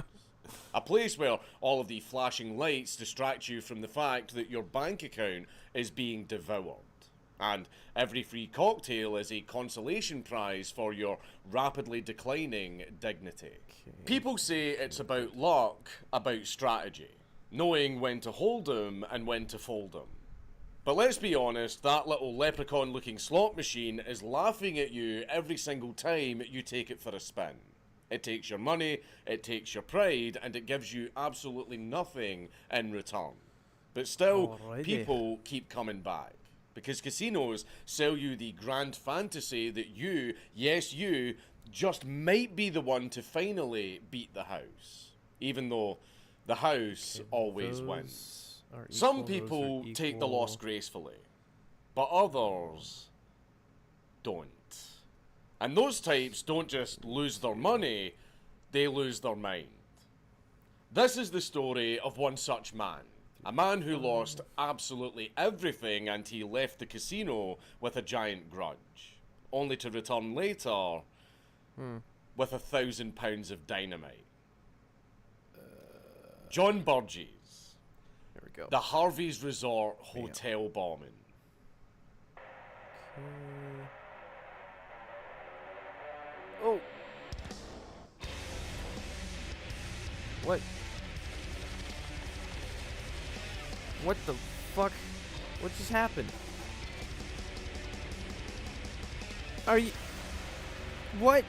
A place where all of the flashing lights distract you from the fact that your bank account is being devoured. And every free cocktail is a consolation prize for your rapidly declining dignity. People say it's about luck, about strategy, knowing when to hold 'em and when to fold 'em. But let's be honest, that little leprechaun-looking slot machine is laughing at you every single time you take it for a spin. It takes your money, it takes your pride, and it gives you absolutely nothing in return. But still, Alrighty. people keep coming back. Because casinos sell you the grand fantasy that you, yes you, just might be the one to finally beat the house. Even though the house always wins. Some people take the loss gracefully, but others don't. And those types don't just lose their money, they lose their mind. This is the story of one such man. A man who lost absolutely everything and he left the casino with a giant grudge. Only to return later with £1,000 of dynamite. John Burgess. Here we go. The Harvey's Resort hotel bombing. Oh. What? What the fuck? What just happened? Are you... What?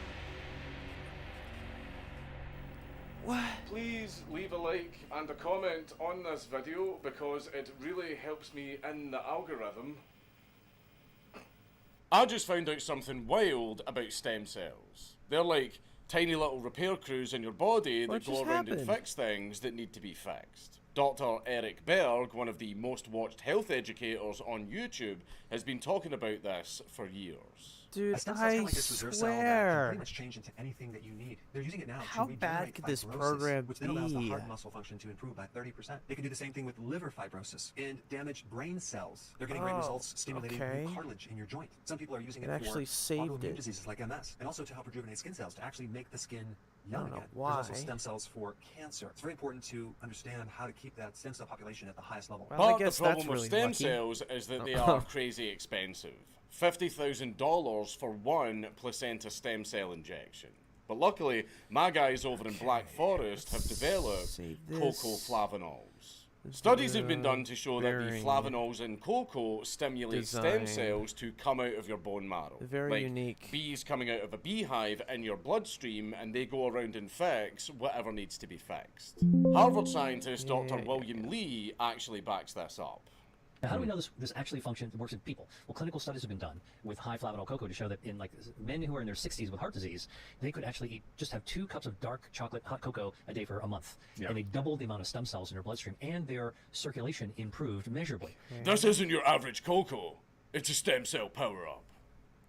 What? Please leave a like and a comment on this video because it really helps me in the algorithm. I just found out something wild about stem cells. They're like tiny little repair crews in your body What that go just around and happened? fix things that need to be fixed. Dr. Eric Berg, one of the most watched health educators on YouTube, has been talking about this for years. Dude, A stem cell's kinda I like this reserve cell that can swear. pretty much change into anything that you need. They're using it now How to bad regenerate could this fibrosis, program which then allows the be? heart muscle function to improve by 30%. They can do the same thing with liver fibrosis and damaged brain cells. They're getting great Oh, results stimulating okay. new cartilage in your joint. Some people are using It it actually for saved autoimmune it. diseases like MS, and also to help rejuvenate skin cells to actually make the skin young don't know again. why. There's also stem cells for cancer. It's very important to understand how to keep that stem cell population at the highest level. Well, I But guess the that's problem with really stem lucky. cells is that they are crazy expensive. $50,000 for one placenta stem cell injection. But luckily, my guys over in Black Forest have developed save this. cocoflavanols. This Studies is, have been done to show that the bearing flavanols in cocoa stimulate stem design. cells to come out of your bone marrow. Very like unique. bees coming out of a beehive in your bloodstream, and they go around and fix whatever needs to be fixed. Harvard scientist Dr. William Lee actually backs this up. Now, how do we know this actually functions and works in people? Well, clinical studies have been done with high flavanol cocoa to show that in like men who are in their 60s with heart disease, they could actually just have 2 cups of dark chocolate hot cocoa a day for a month. Yeah. And they doubled the amount of stem cells in their bloodstream and their circulation improved measurably. This isn't your average cocoa. It's a stem cell power-up.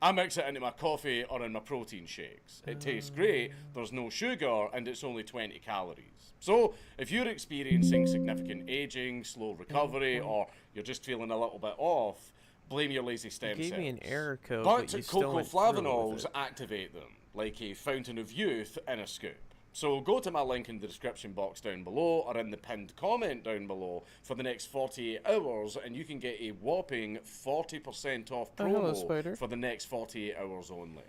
I mix it into my coffee or in my protein shakes. It tastes great, there's no sugar, and it's only 20 calories. So, if you're experiencing significant aging, slow recovery, or you're just feeling a little bit off, blame your lazy stem cells. Gave me an error code, But you still went through cocoflavanols with it. activate them, like a fountain of youth in a scoop. So go to my link in the description box down below or in the pinned comment down below for the next 48 hours and you can get a whopping 40% off hello, promo Spider. for the next 48 hours only.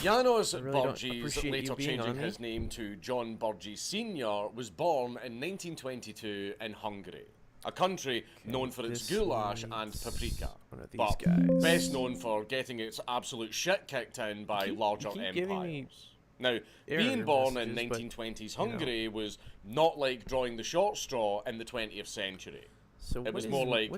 Janos really don't Burgess, appreciate later you being changing on me. his name to John Burgess Sr., was born in 1922 in Hungary, a country known for its this goulash and one's paprika, one of these but guys. best known for getting its absolute shit kicked in by larger you keep giving me empires. Now, error being born in messages, but, 1920s Hungary was not like drawing the short straw in the 20th century. So It was more like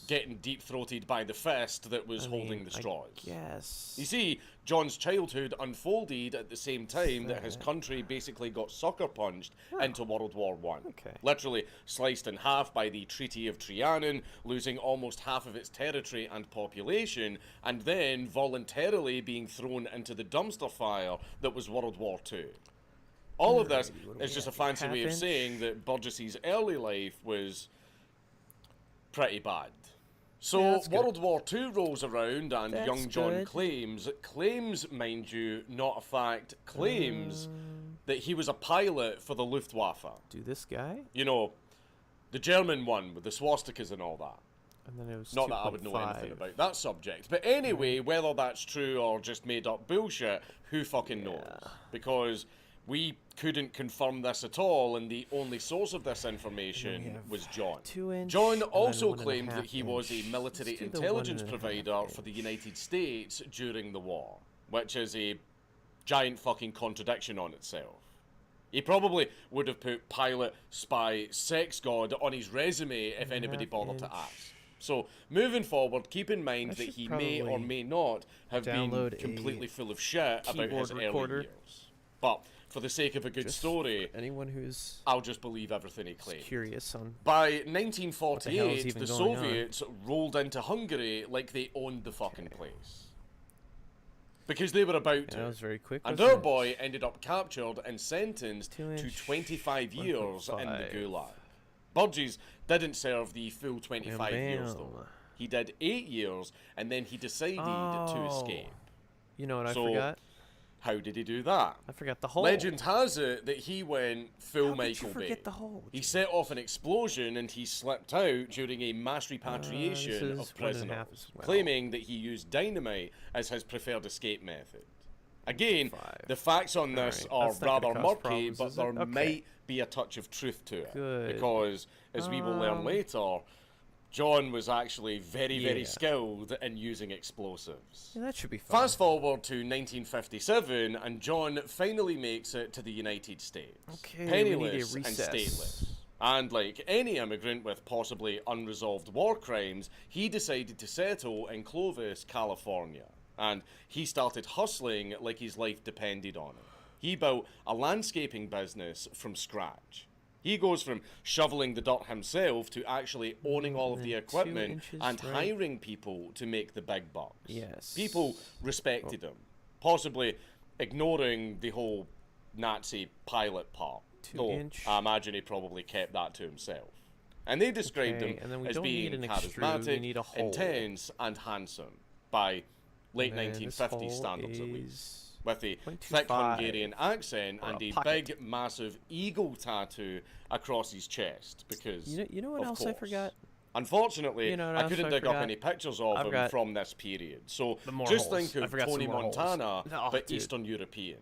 getting deep-throated by the fist that was holding the straws. Yes. You see, John's childhood unfolded at the same time that his country basically got sucker punched into World War I. Okay. Literally sliced in half by the Treaty of Trianon, losing almost half of its territory and population, and then voluntarily being thrown into the dumpster fire that was World War II. All of this is just a fancy way of Half-inch? saying that Burgess's early life was pretty bad. So that's good. World War II rolls around and That's young John good. claims, mind you, not a fact, claims that he was a pilot for the Luftwaffe. Do this guy? You know, the German one with the swastikas and all that. And then it was Not that I would know anything 2.5. about that subject. But anyway, whether that's true or just made up bullshit, who fucking knows? Because we couldn't confirm this at all, and the only source of this information was John. 2-inch, John and then also 1.5 claimed that he was a inch. military Let's do the intelligence 1.5 provider for the United States during the war, which is a giant fucking contradiction on itself. He probably would have put pilot, spy, sex god on his resume if anybody bothered to ask. So, moving forward, keep in mind I that should he may or probably may not have been download a completely full of shit about his keyboard early recorder. years. But, for the sake of a good story, Anyone who's I'll just believe everything he claimed. curious on By hell's 1948, even the going on? Soviets rolled into Hungary like they owned the fucking place. Because they were about to. that was very quick. And wasn't our it? boy ended up captured and sentenced to 2-inch, 25 years in the 1.5. Gulag. Burgess didn't serve the full 25 years though. Bam. He did 8 years and then he decided to Oh. escape. You know what I So, forgot? How did he do that? I forgot the hole. Legend has it that he went full How could Michael you Bay. forget the hole? He set off an explosion and he slipped out during a mass repatriation this of is 1.5 prisoners, as well. claiming that he used dynamite as his preferred escape method. Again, 5. the facts on this Alright, are that's not gonna rather cause murky, problems, but is it? there Okay. might be a touch of truth to it. Good. Because, as we will learn later, John was actually very Yeah. skilled in using explosives. Yeah, that should be fun. Fast forward to 1957, and John finally makes it to the United States. Okay, we need a penniless and recess. stateless. And like any immigrant with possibly unresolved war crimes, he decided to settle in Clovis, California. And he started hustling like his life depended on it. He built a landscaping business from scratch. He goes from shoveling the dirt himself to actually owning all of the And 2 equipment inches, and right? hiring people to make the big bucks. Yes. People respected him, possibly ignoring the whole Nazi pilot part. 2 Though inch. I imagine he probably kept that to himself. And they described Okay, him and then we as don't being need an extrude, we charismatic, need a hole. intense, and handsome by late And then this 1950s hole standards at is least. With a 0.25 thick Hungarian accent or and a a pocket. big, massive eagle tattoo across his chest. Because, You know what of else I course. forgot? Unfortunately, You know what I else couldn't I dig up forgot? any pictures of I've him got from this period. So the more just holes. think I of forgot Tony some more holes. Montana, Oh, but dude. Eastern European.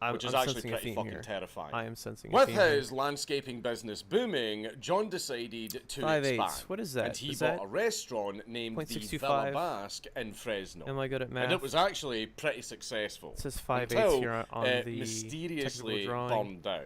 I'm, Which is I'm actually sensing a pretty theme fucking here. terrifying. I am sensing a With theme here. his landscaping business booming, John decided to 5/8. expand. What is that? And he Is bought that a restaurant named the 0.625? Villa Basque in Fresno. Am I good at math? And it was actually pretty successful. It says 5/8 until here on it the mysteriously technical drawing. burned down.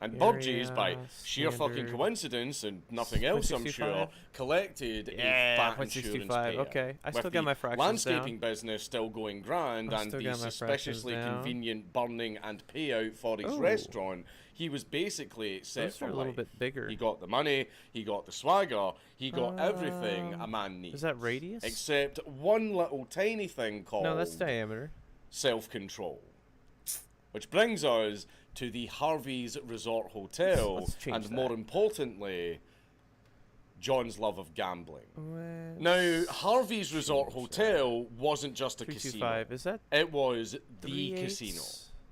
And Burgess, by Area, sheer fucking standard. coincidence and nothing else, I'm sure, 0.65? collected a Yeah, fat 0.65, insurance payout. okay. I still With got the my fractions landscaping down. business still going grand I and still the got my fractions suspiciously down. convenient burning and payout for his Ooh. restaurant, he was basically set Those for are a little life. bit bigger. He got the money, he got the swagger, he got everything a man needs. Is that radius? Except one little tiny thing called No, that's diameter. self-control. Which brings us to the Harvey's Resort Hotel, Let's change and that. more importantly, John's love of gambling. Let's Now, Harvey's Resort change Hotel wasn't just a 325. casino. Is that It was the 3/8? casino.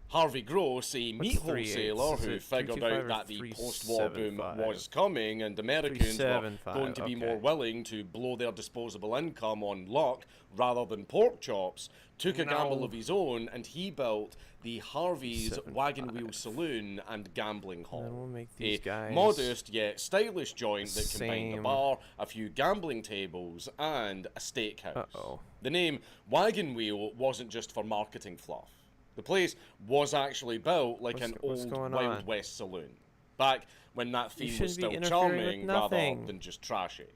Harvey Gross, a What's meat 3/8? wholesaler Is who it figured 325 out or that the post-war boom 375? was coming and Americans were 375, going to be more okay. willing to blow their disposable income on luck rather than pork chops, took a gamble No. of his own, and he built the Harvey's 75. Wagon Wheel Saloon and Gambling Hall. then we'll make these a guys modest yet stylish joint that combined the same. bar, a few gambling tables, and a steakhouse. Uh-oh. The name Wagon Wheel wasn't just for marketing fluff. The place was actually built like an What's old going Wild on? West saloon, back when that theme was shouldn't be still interfering with charming rather nothing. than just trashy.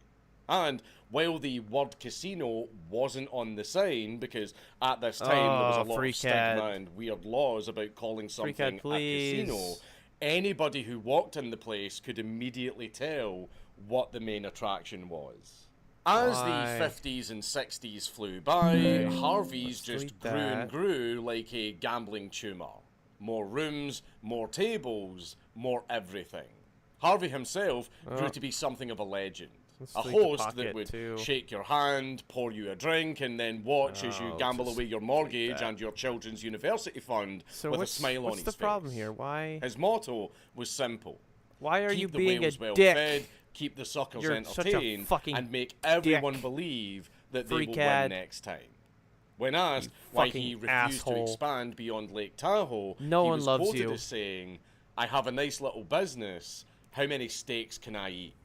And while the word casino wasn't on the sign, because at this time there was a lot of FreeCAD. stigma and weird laws about calling something a please. casino, anybody who walked in the place could immediately tell what the main attraction was. As Why? the 50s and 60s flew by, Harvey's Let's just delete grew and that. grew like a gambling tumour. More rooms, more tables, more everything. Harvey himself grew to be something of a legend. Let's A delete the host that pocket, would too. shake your hand, pour you a drink, and then watch as you Oh, gamble just away your delete mortgage that. and your children's university fund So with a what's, smile on what's his the face. problem here? Why His motto was simple. why are Keep you the being a whales well dick? fed, keep the suckers You're such a entertained, fucking and make everyone dick. believe that they will FreeCAD. win next time. When asked why fucking he refused to asshole. expand beyond Lake Tahoe, No he one was loves quoted you. as saying, "I have a nice little business. How many steaks can I eat?"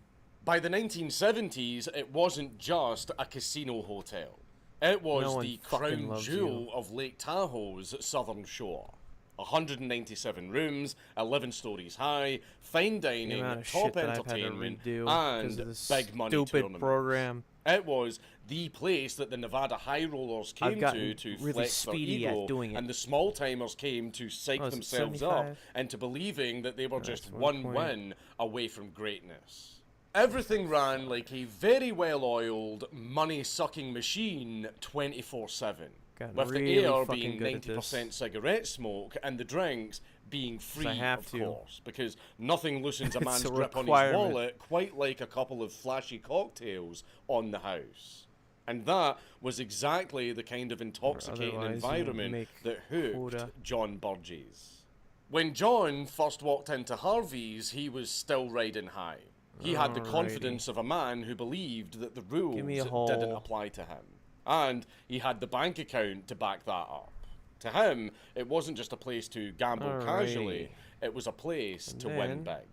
By the 1970s, it wasn't just a casino hotel. It was No one the fucking crown loves jewel you. of Lake Tahoe's southern shore. 197 rooms, 11 stories high, fine The dining, amount of top shit that I've had to entertainment, redo because and of this big money stupid tournaments. program. It was the place that the Nevada high rollers I've came gotten to really flex their speedy ego, at doing it. and the small timers came to psych Oh, is it themselves 75? up into believing that they were just That's one 1 win away from greatness. Everything ran like a very well-oiled, money-sucking machine 24/7, Gotten with really the air fucking being good at 90% cigarette smoke and the drinks being free, I have of to. course, because nothing loosens a It's man's a grip on his requirement. wallet quite like a couple of flashy cocktails on the house. And that was exactly the kind of intoxicating otherwise you environment make that hooked quota. John Burgess. When John first walked into Harvey's, he was still riding high. He had the Alrighty. confidence of a man who believed that the rules Give me a didn't hole. apply to him. And he had the bank account to back that up. To him, it wasn't just a place to gamble casually, it was a place to win then- big.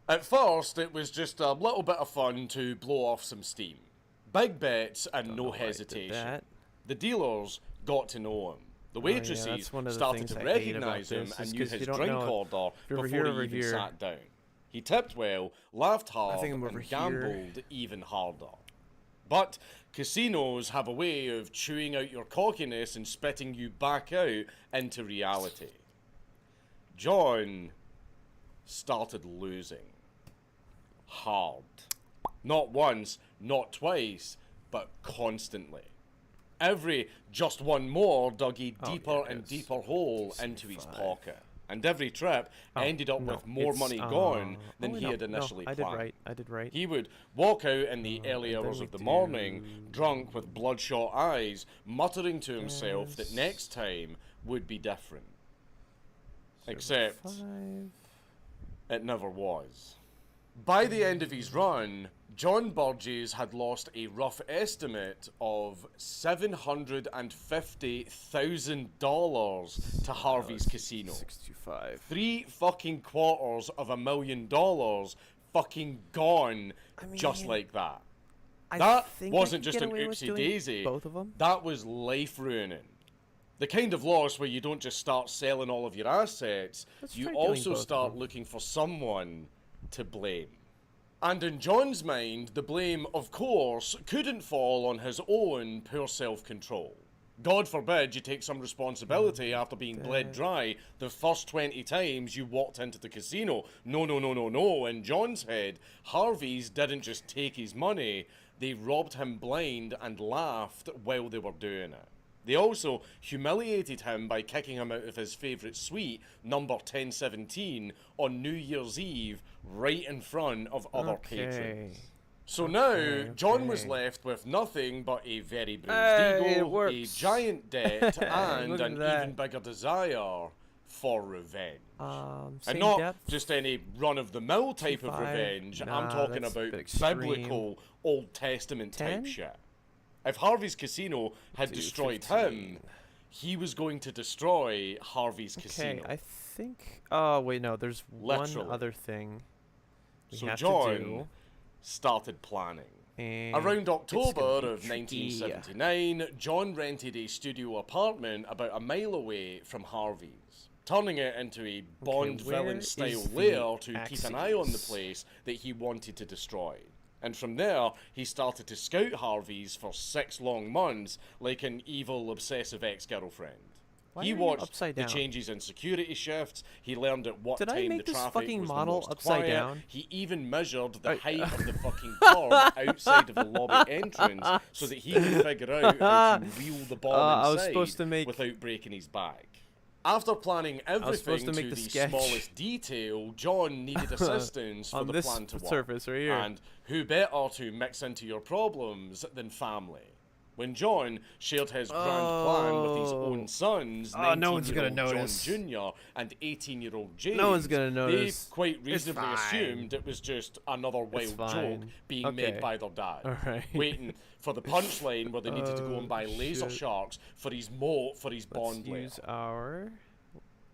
At first, it was just a little bit of fun to blow off some steam. Big bets and no know why I did hesitation. that. The dealers got to know him. The Oh, yeah, waitresses that's one of the started things to I hate about recognise him this, and is knew 'cause his you don't drink know order if you're over before here, he over even here. sat down. He tipped well, laughed hard, think I'm over and here. gambled even harder. But casinos have a way of chewing out your cockiness and spitting you back out into reality. John started losing. Hard. Not once, not twice, but constantly. Every just one more dug a deeper and deeper hole into his pocket. And every trip ended up with more money gone than he had initially I planned. did right. He would walk out in the early then hours we of the do morning, drunk with bloodshot eyes, muttering to himself that next time would be different. Except 5. it never was. By the end of his run, John Burgess had lost a rough estimate of $750,000 to Harvey's casino. 65. 3 fucking quarters of $1,000,000 fucking gone just mean, like that. I That think I wasn't could just get an away with oopsie doing daisy. both of them. That was life ruining. The kind of loss where you don't just start selling all of your assets, Let's you try doing also both of start them. looking for someone to blame. And in John's mind, the blame, of course, couldn't fall on his own poor self-control. God forbid you take some responsibility after being bled dry the first 20 times you walked into the casino. No, no, no, no, no. In John's head, Harvey's didn't just take his money, they robbed him blind and laughed while they were doing it. They also humiliated him by kicking him out of his favourite suite, number 1017, on New Year's Eve, right in front of other patrons. So now, John was left with nothing but a very bruised ego, a giant debt, and an even bigger desire for revenge. And not just any run-of-the-mill type of revenge, I'm talking about biblical, Old Testament type shit. If Harvey's Casino had destroyed him, he was going to destroy Harvey's Casino. I think... Oh, wait, no. There's one other thing we have to do. So John started planning. Around October of 1979, John rented a studio apartment about a mile away from Harvey's, turning it into a Bond villain-style lair to keep an eye on the place that he wanted to destroy. And from there, he started to scout Harvey's for 6 long months like an evil, obsessive ex-girlfriend. He watched the changes in security shifts, he learned at what time the traffic was the most quiet, he even measured the height of the fucking curb outside of the lobby entrance so that he could figure out how to wheel the ball inside without breaking his back. After planning everything to the smallest detail, John needed assistance for the plan to work. And who better to mix into your problems than family? When John shared his grand plan with his own sons, 19-year-old John Jr. and 18-year-old James, they quite reasonably assumed it was just another wild joke being made by their dad, waiting for the punchline where they needed to go and buy laser sharks for his moat for his Bond lair.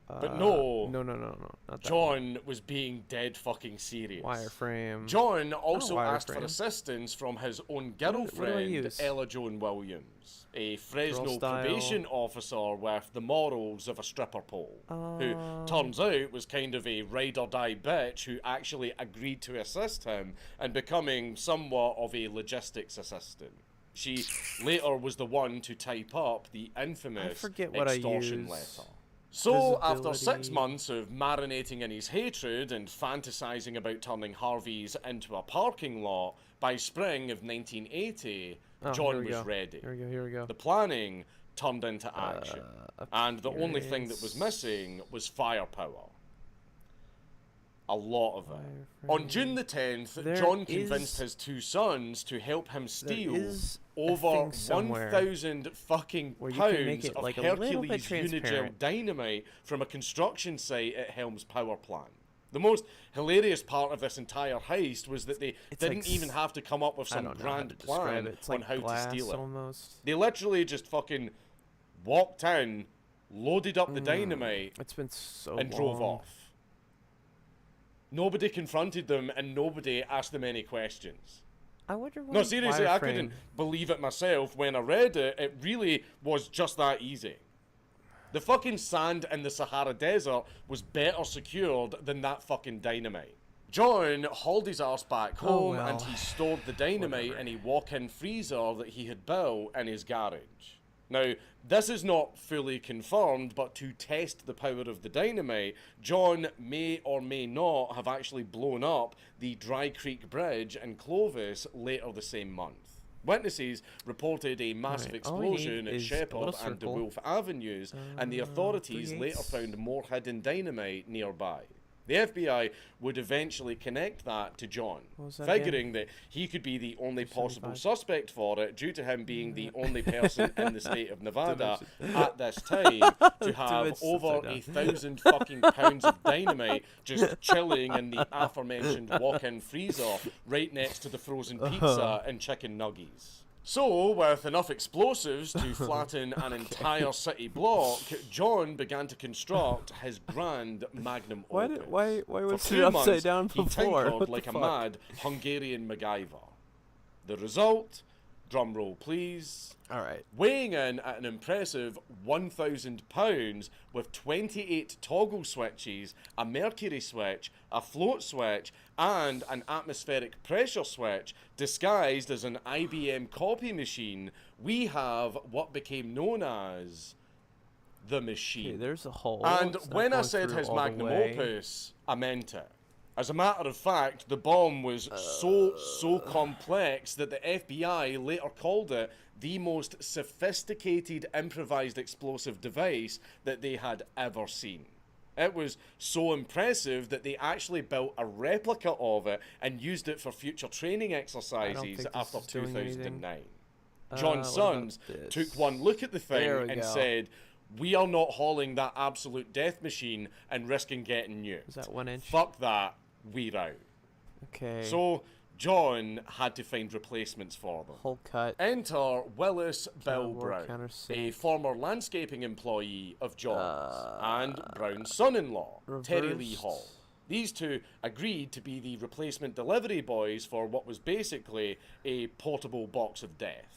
But no, not John was being dead fucking serious. Wireframe. John also asked for assistance from his own girlfriend, Ella Joan Williams, a Fresno probation officer with the morals of a stripper pole, who turns out was kind of a ride-or-die bitch who actually agreed to assist him in becoming somewhat of a logistics assistant. She later was the one to type up the infamous extortion letter. So, after 6 months of marinating in his hatred and fantasizing about turning Harvey's into a parking lot, by spring of 1980, John was ready. Here we go. The planning turned into action. And the only thing that was missing was firepower. A lot of it. On June the 10th, John convinced his 2 sons to help him steal over 1,000 fucking pounds of Hercules Unigel dynamite from a construction site at Helms Power Plant. The most hilarious part of this entire heist was that they didn't even have to come up with some grand plan on how to steal it. They literally just fucking walked in, loaded up the dynamite, and drove off. Nobody confronted them, and nobody asked them any questions. I wonder why. No, seriously, I couldn't believe it myself when I read it. It really was just that easy. The fucking sand in the Sahara Desert was better secured than that fucking dynamite. John hauled his arse back home and he stored the dynamite in a walk-in freezer that he had built in his garage. Now, this is not fully confirmed, but to test the power of the dynamite, John may or may not have actually blown up the Dry Creek Bridge in Clovis later the same month. Witnesses reported a massive explosion at Shepherd and DeWolf Avenues, and the authorities later found more hidden dynamite nearby. The FBI would eventually connect that to John, figuring that he could be the only possible suspect for it due to him being the only person in the state of Nevada at this time to have over 1,000 fucking pounds of dynamite just chilling in the aforementioned walk-in freezer right next to the frozen pizza and chicken nuggies. So, with enough explosives to flatten an entire city block, John began to construct his grand magnum opus. Why was it upside down before? He tinkered like a mad Hungarian MacGyver. The result? drumroll please, All right. weighing in at an impressive 1,000 pounds with 28 toggle switches, a mercury switch, a float switch, and an atmospheric pressure switch disguised as an IBM copy machine, we have what became known as the machine. Okay, there's a hole. And It's not when I going said through his all the magnum way. opus, I meant it. As a matter of fact, the bomb was so complex that the FBI later called it the most sophisticated improvised explosive device that they had ever seen. It was so impressive that they actually built a replica of it and used it for future training exercises think this after is doing anything. 2009. John what Sons about took this? one look at the There thing we and go. said, "We are not hauling that absolute death machine and risking getting nuked. Is that 1 inch? Fuck that, we're out." Okay. So John had to find replacements for them. hole cut. Enter Willis Bill Counterwar, Brown, a countersink. former landscaping employee of John's, and Brown's son-in-law, Terry Lee reversed. Hall. These two agreed to be the replacement delivery boys for what was basically a portable box of death.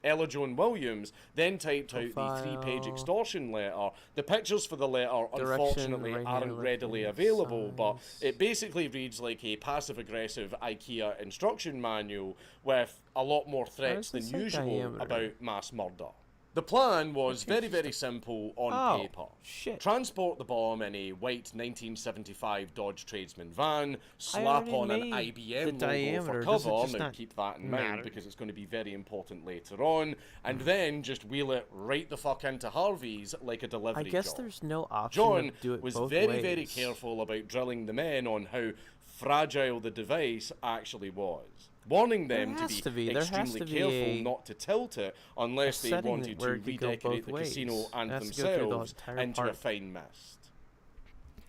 Ella Joan Williams then typed out the Profile. 3-page extortion letter. The pictures for the letter, Direction, unfortunately, right aren't hand, left readily hand, available, but size. it basically reads like a passive-aggressive IKEA instruction manual with a lot more threats does than it say usual diameter? about mass murder. The plan was very, very simple on Oh, paper. shit. Transport the bomb in a white 1975 Dodge Tradesman van, I slap already on an made IBM the logo diameter. for Does it cover, just now not keep that in matter? mind because it's going to be very important later on, and then just wheel it right the fuck into Harvey's like a I delivery guess job. there's no option John to do it was both very, ways. very careful about drilling the men on how fragile the device actually was, warning them There has to be. There has extremely to be careful a- not to tilt it unless they setting wanted to where it could go redecorate both the ways. casino and It has to go through the themselves entire into a part. fine mist.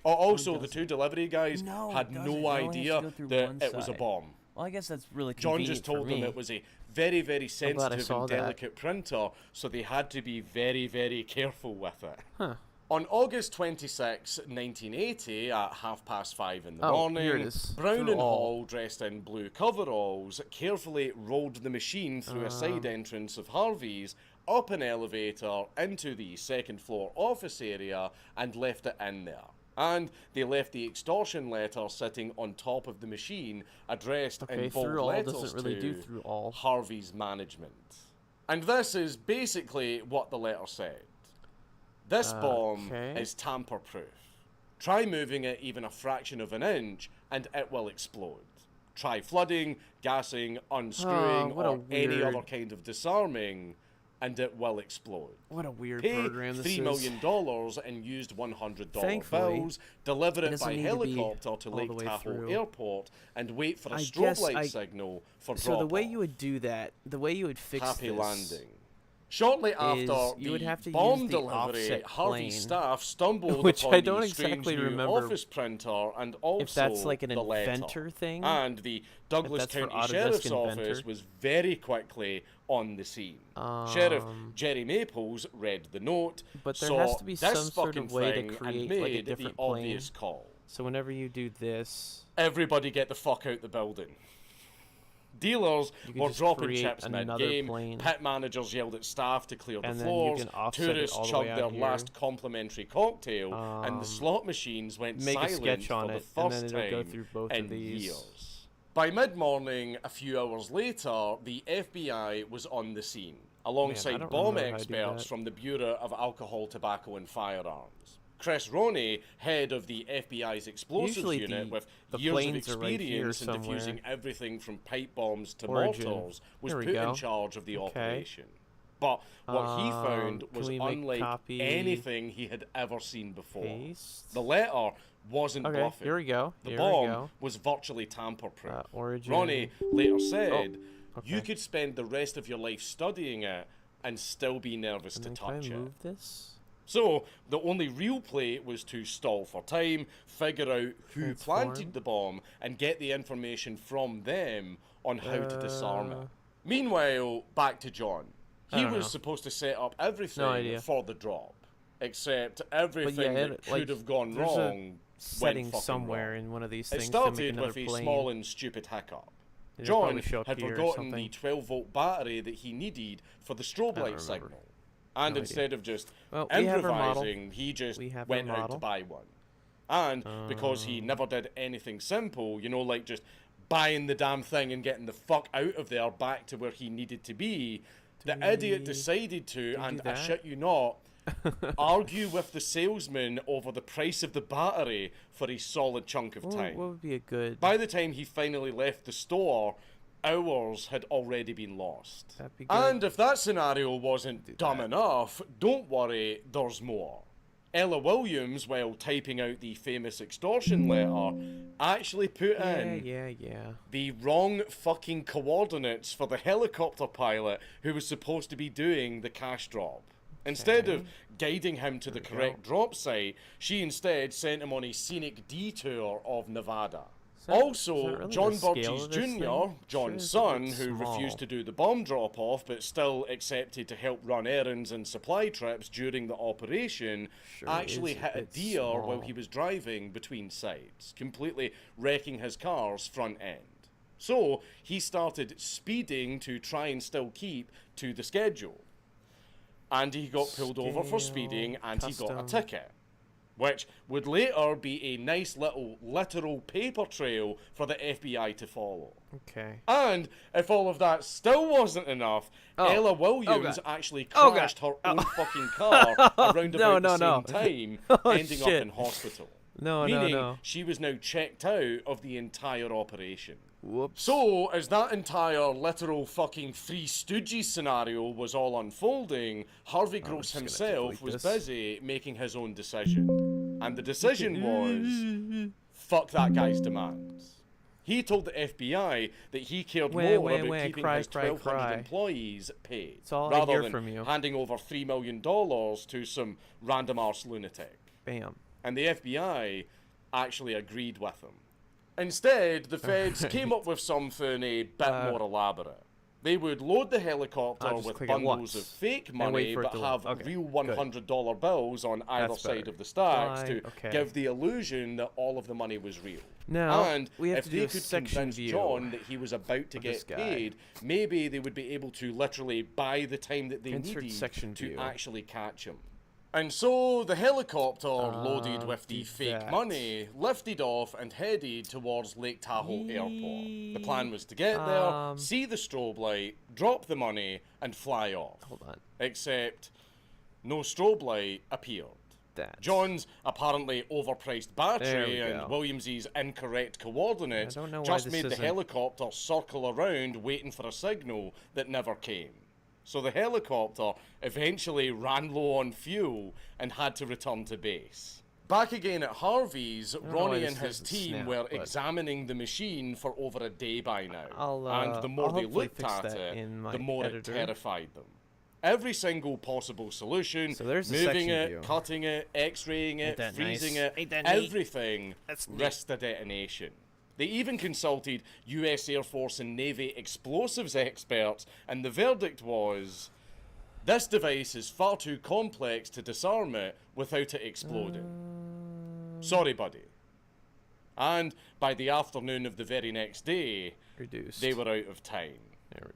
Also, the two delivery guys No, it had doesn't. no It only has to idea go through that one it was a side. bomb. Well, I guess that's really John convenient just told for them me. it was a very, very glad I sensitive saw and that. delicate printer, so they had to be very, very careful with it. Huh. On August 26, 1980, at 5:30 in the Oh, morning, here it is. Brown Through and all. Hall, dressed in blue coveralls, carefully rolled the machine through a side entrance of Harvey's, up an elevator, into the second floor office area, and left it in there. And they left the extortion letter sitting on top of the machine, addressed Okay, in bold through all letters doesn't really to do through all. Harvey's management. And this is basically what the letter said. This bomb Okay. is tamper-proof. Try moving it even a fraction of an inch, and it will explode. Try flooding, gassing, unscrewing, what a or any weird- other kind of disarming, and it will explode. What a weird Pay program this $3 is. million and used $100 Thankfully, bills, deliver it it doesn't by need to be helicopter to all Lake the way Tahoe through. Airport, and wait for a I strobe guess light I- signal for So the way drop-off. you would do that, the way you would fix Happy this, landing. Shortly after you would the have to bomb use the delivery, offset Harvey's plane, staff stumbled which upon I don't the strange exactly new remember office printer and also if that's like an the letter. inventor thing, And the Douglas that's for County Autodesk Sheriff's Inventor. Office was very quickly on the scene. Sheriff Jerry Maples read the note, But there saw has to be this some sort fucking of way to thing create, and like, a made different the obvious plane. call. So whenever you do this, Everybody get the fuck out the building. Dealers You could were just dropping create chips another mid-game, plane. pit managers yelled at staff to clear the And then you floors, can offset it tourists all the chugged way their out here. last complimentary cocktail, and the Um, slot machines went make a silent sketch on for the it, and first then it'll go time through both in of these. years. By mid-morning, a few hours later, the FBI was on the scene, alongside don't bomb remember how to do experts that. from the Bureau of Alcohol, Tobacco and Firearms. Chris Roney, head of the FBI's explosives Usually unit with the years of planes are right here experience in somewhere. defusing everything from pipe bombs to Origin. mortars, was There we put go. in charge of the Okay. operation. But what he found Can was we make unlike copy, anything he had ever seen before. paste? The letter wasn't Okay, bluffing. here we go. The Here we bomb go. was virtually tamper-proof. Origin. Ronnie later said, okay. "You could spend the rest of your life studying it and still be nervous And to then can I touch it." move this? So, the only real play was to stall for time, figure out who Transform. planted the bomb, and get the information from them on how to disarm it. Uh, Meanwhile, back to John. I He don't was know. supposed to set up everything idea. for the drop. Except everything that could like, have gone there's a wrong setting went fucking somewhere wrong. in one of these It things to make started another with a plane. small and stupid hiccup. Did it John probably show up had here or forgotten something? the 12-volt battery that he needed for the strobe don't light remember. signal. And No instead of just Well, we have our model. improvising, he just We have our went out to model. buy one. And because he never did anything simple, you know, like just buying the damn thing and getting the fuck out of there back to where he needed to be, the idiot decided to, and I shit you not, argue with the salesman over the price of the battery for a solid chunk of time. What would be a good... By the time he finally left the store, hours had already been lost. That'd be good. And if that scenario wasn't dumb enough, don't worry, there's more. Ella Williams, while typing out the famous extortion letter, actually put in the wrong fucking coordinates for the helicopter pilot who was supposed to be doing the cash drop. Instead of guiding him to the correct drop site, she instead sent him on a scenic detour of Nevada. Also, really John the scale Burgess of this Jr., thing? John's Sure, it's a son, bit who small. refused to do the bomb drop-off but still accepted to help run errands and supply trips during the operation, actually is a hit a bit deer while small. he was driving between sites, completely wrecking his car's front end. So, he started speeding to try and still keep to the schedule. And he got pulled over for speeding and he got a ticket, which would later be a nice little literal paper trail for the FBI to follow. Okay. And if all of that still wasn't enough, Ella Williams actually crashed her own fucking car around about the same time, ending up in hospital. Meaning she was now checked out of the entire operation. Whoops. So, as that entire literal fucking Three Stooges scenario was all unfolding, Harvey Gross himself was busy making his own decision. And the decision was, fuck that guy's demands. He told the FBI that he cared more about keeping his 1,200 employees paid, rather than handing over $3 million to some random arse lunatic. Bam. And the FBI actually agreed with him. Instead, the feds came up with something a bit more elaborate. They would load the helicopter with bundles of fake money, but have real $100 bills on either side of the stacks to give the illusion that all of the money was real. Now, and we have if to they do a could section convince view John that he was about to get paid, maybe they would be able to literally buy the time that they needed to actually catch him. And so the helicopter, loaded with the fake money, lifted off and headed towards Lake Tahoe Airport. The plan was to get there, see the strobe light, drop the money, and fly off. Hold on. Except, no strobe light appeared. John's apparently overpriced battery and Williams's incorrect coordinates just made the helicopter circle around waiting for a signal that never came. So the helicopter eventually ran low on fuel and had to return to base. Back again at Harvey's, Ronnie and his team were examining the machine for over a day by now. And the more they looked at it, the more it terrified them. Every single possible solution, moving it, cutting it, x-raying it, freezing it, everything risked a detonation. They even consulted US Air Force and Navy explosives experts, and the verdict was, this device is far too complex to disarm it without it exploding. Sorry, buddy. And by the afternoon of the very next day, they were out of time.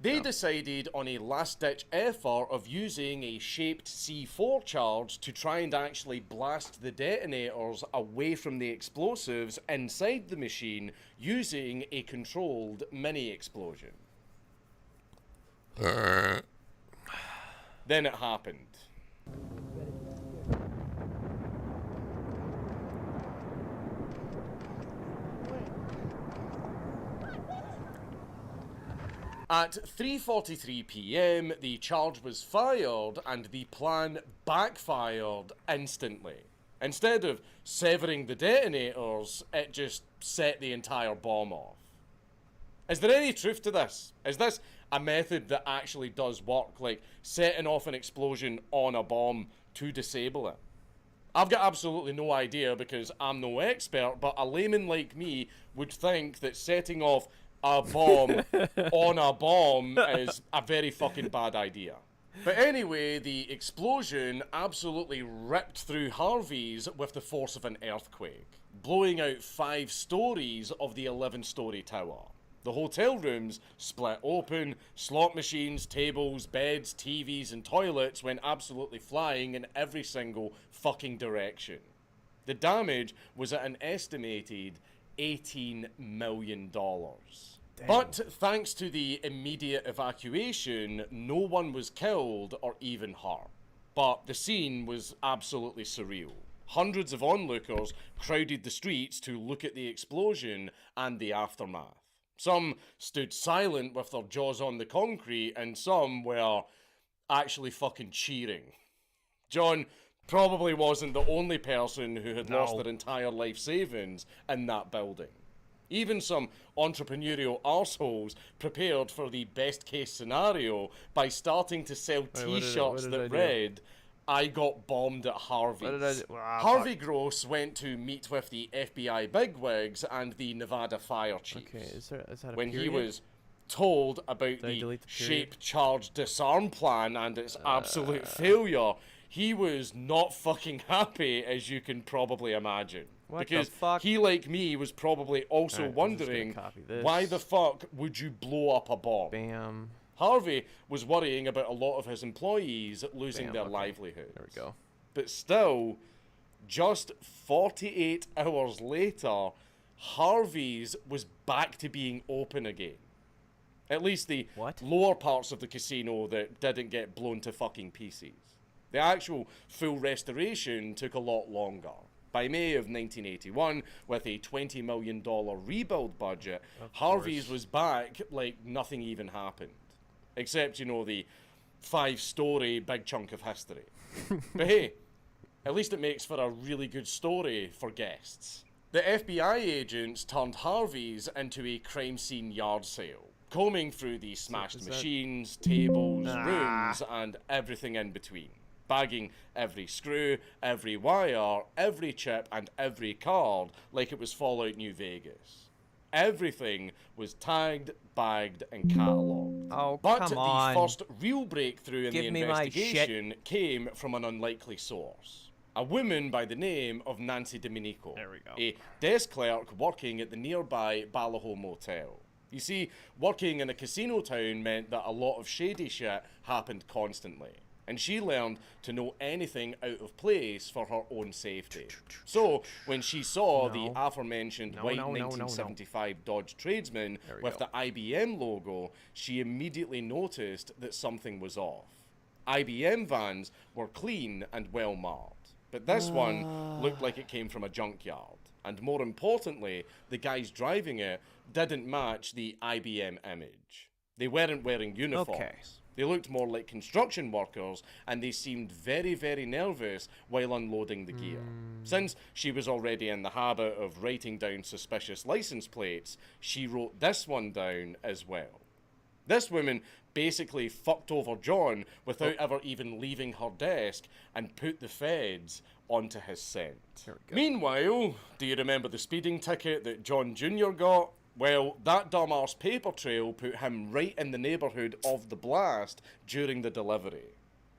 They decided on a last-ditch effort of using a shaped C4 charge to try and actually blast the detonators away from the explosives inside the machine using a controlled mini-explosion. Then it happened. At 3:43 p.m, the charge was fired and the plan backfired instantly. Instead of severing the detonators, it just set the entire bomb off. Is there any truth to this? Is this a method that actually does work, like setting off an explosion on a bomb to disable it? I've got absolutely no idea because I'm no expert, but a layman like me would think that setting off a bomb on a bomb is a very fucking bad idea. But anyway, the explosion absolutely ripped through Harvey's with the force of an earthquake, blowing out 5 stories of the 11-story tower. The hotel rooms split open, slot machines, tables, beds, TVs, and toilets went absolutely flying in every single fucking direction. The damage was at an estimated $18 million. But thanks to the immediate evacuation, no one was killed or even hurt. But the scene was absolutely surreal. Hundreds of onlookers crowded the streets to look at the explosion and the aftermath. Some stood silent with their jaws on the concrete, and some were actually fucking cheering. John probably wasn't the only person who had lost their entire life savings in that building. Even some entrepreneurial arseholes prepared for the best case scenario by starting to sell t-shirts that read, "I got bombed at Harvey's." What did I do? Harvey Gross went to meet with the FBI bigwigs and the Nevada fire chiefs. Okay, is that a when he period? was told about Did I the delete the period? shape charge disarm plan and its absolute failure, he was not fucking happy, as you can probably imagine. What the because fuck? he, like me, was probably also Alright, I'm just gonna wondering, copy this. why the fuck would you blow up a bomb? Bam. Harvey was worrying about a lot of his employees losing Bam, their okay. livelihoods. There we go. But still, just 48 hours later, Harvey's was back to being open again. At least the lower parts of the casino that didn't get blown to fucking pieces. The actual full restoration took a lot longer. By May of 1981, with a $20 million rebuild budget, Harvey's was back like nothing even happened. Except, you know, the 5-story big chunk of history. But hey, at least it makes for a really good story for guests. The FBI agents turned Harvey's into a crime scene yard sale, combing through the smashed machines, tables, rooms, and everything in between. Bagging every screw, every wire, every chip, and every card like it was Fallout New Vegas. Everything was tagged, bagged, and catalogued. Oh, but come the on. first real breakthrough in Give the me my investigation came from an unlikely source. A woman by the name of Nancy Domenico. There we go. A desk clerk working at the nearby Balaho Motel. You see, working in a casino town meant that a lot of shady shit happened constantly. And she learned to know anything out of place for her own safety. So, when she saw the aforementioned white 1975 Dodge Tradesman with the IBM logo, she immediately noticed that something was off. IBM vans were clean and well marked, but this one looked like it came from a junkyard. And more importantly, the guys driving it didn't match the IBM image. They weren't wearing uniforms. Okay. They looked more like construction workers, and they seemed very, very nervous while unloading the gear. Since she was already in the habit of writing down suspicious license plates, she wrote this one down as well. This woman basically fucked over John without ever even leaving her desk and put the feds onto his scent. Meanwhile, do you remember the speeding ticket that John Jr. got? Well, that dumbass paper trail put him right in the neighbourhood of the blast during the delivery.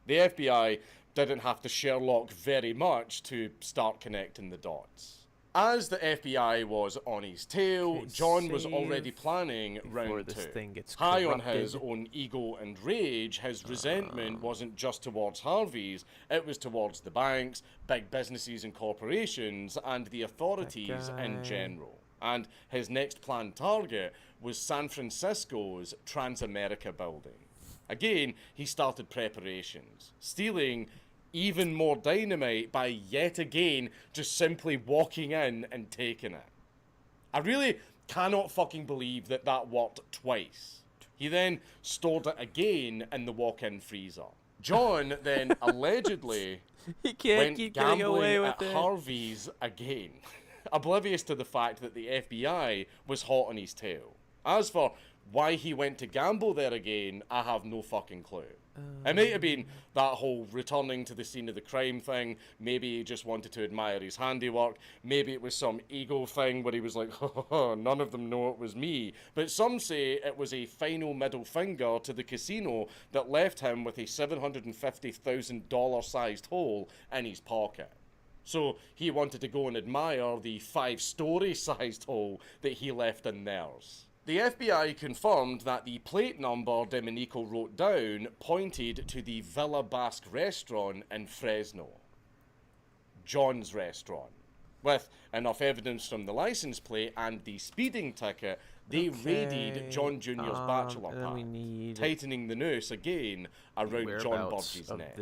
The FBI didn't have to Sherlock very much to start connecting the dots. As the FBI was on his tail, John was already planning round two. High on his own ego and rage, his resentment wasn't just towards Harvey's, it was towards the banks, big businesses and corporations, and the authorities in general. And his next planned target was San Francisco's Transamerica building. Again, he started preparations, stealing even more dynamite by yet again just simply walking in and taking it. I really cannot fucking believe that that worked twice. He then stored it again in the walk-in freezer. John then allegedly went gambling at Harvey's again. Oblivious to the fact that the FBI was hot on his tail. As for why he went to gamble there again, I have no fucking clue. It might have been that whole returning to the scene of the crime thing. Maybe he just wanted to admire his handiwork. Maybe it was some ego thing where he was like, none of them know it was me. But some say it was a final middle finger to the casino that left him with a $750,000 sized hole in his pocket. So he wanted to go and admire the 5-story sized hole that he left in theirs. The FBI confirmed that the plate number Domenico wrote down pointed to the Villa Basque restaurant in Fresno. John's restaurant. With enough evidence from the license plate and the speeding ticket, they raided John Jr.'s bachelor pad, tightening the noose again around John Burgess' neck.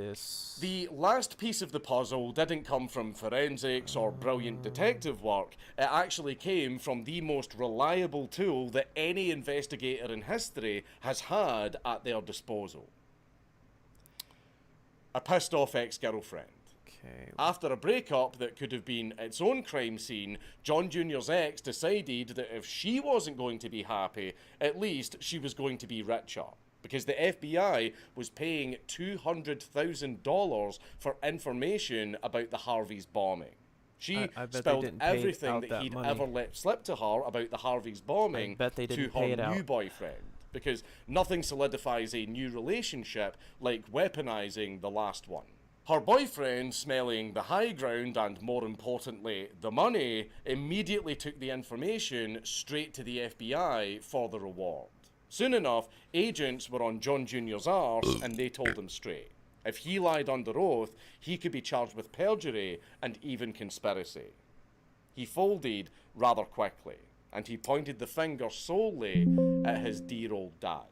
The last piece of the puzzle didn't come from forensics or brilliant detective work. It actually came from the most reliable tool that any investigator in history has had at their disposal. A pissed off ex-girlfriend. After a breakup that could have been its own crime scene, John Jr.'s ex decided that if she wasn't going to be happy, at least she was going to be richer. Because the FBI was paying $200,000 for information about the Harvey's bombing. She spilled everything that he'd ever let slip to her about the Harvey's bombing to her new boyfriend. Because nothing solidifies a new relationship like weaponizing the last one. Her boyfriend, smelling the high ground and, more importantly, the money, immediately took the information straight to the FBI for the reward. Soon enough, agents were on John Jr.'s arse and they told him straight. If he lied under oath, he could be charged with perjury and even conspiracy. He folded rather quickly, and he pointed the finger solely at his dear old dad.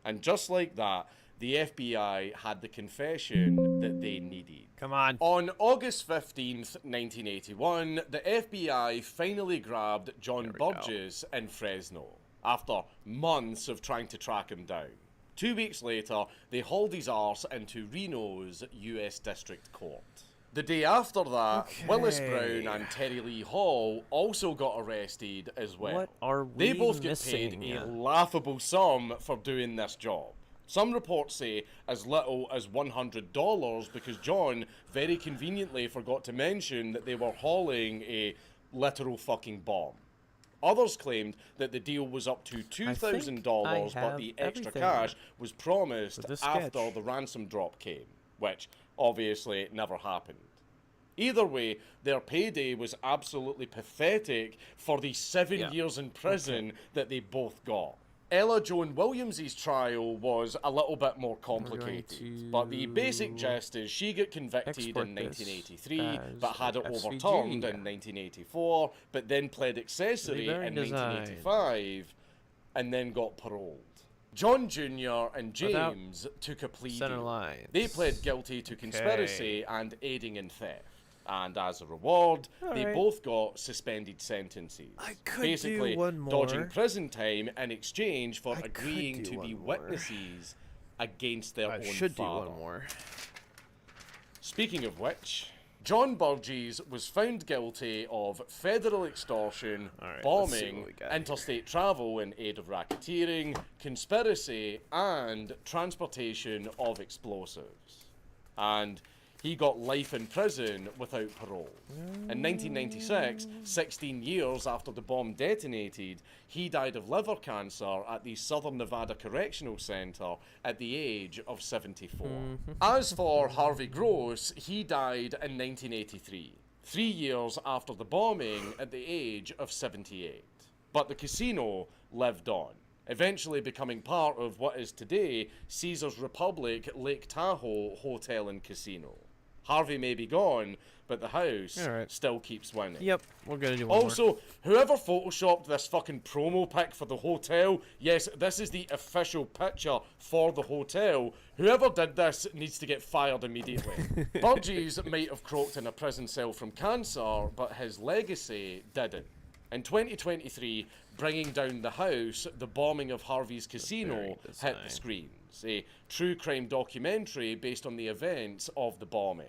And just like that, the FBI had the confession that they needed. Come on. On August 15th, 1981, the FBI finally grabbed John Burgess in Fresno, after months of trying to track him down. 2 weeks later, they hauled his arse into Reno's U.S. District Court. The day after that, Willis Brown and Terry Lee Hall also got arrested as well. What are we They both get paid a laughable sum for doing this job. Some reports say as little as $100 because John very conveniently forgot to mention that they were hauling a literal fucking bomb. Others claimed that the deal was up to $2,000, but the extra cash was promised after the ransom drop came, which obviously never happened. Either way, their payday was absolutely pathetic for the 7 years in prison that they both got. Ella Joan Williams' trial was a little bit more complicated, but the basic gist is she got convicted in 1983, but had it overturned in 1984, but then pled accessory in 1985, and then got paroled. John Jr. and James took a plea deal. They pled guilty to conspiracy and aiding in theft. And as a reward, they both got suspended sentences. Basically, dodging prison time in exchange for agreeing to be witnesses against their own father. Speaking of which, John Burgess was found guilty of federal extortion, bombing, interstate travel in aid of racketeering, conspiracy, and transportation of explosives. And he got life in prison without parole. In 1996, 16 years after the bomb detonated, he died of liver cancer at the Southern Nevada Correctional Center at the age of 74. As for Harvey Gross, he died in 1983, 3 years after the bombing at the age of 78. But the casino lived on, eventually becoming part of what is today Caesars Republic Lake Tahoe Hotel and Casino. Harvey may be gone, but the house still keeps winning. Yep, we're gonna do one Also, whoever photoshopped this fucking promo pic for the hotel, yes, this is the official picture for the hotel. Whoever did this needs to get fired immediately. Burgess might have croaked in a prison cell from cancer, but his legacy didn't. In 2023, bringing down the house, the bombing of Harvey's casino hit the screens. A true crime documentary based on the events of the bombing.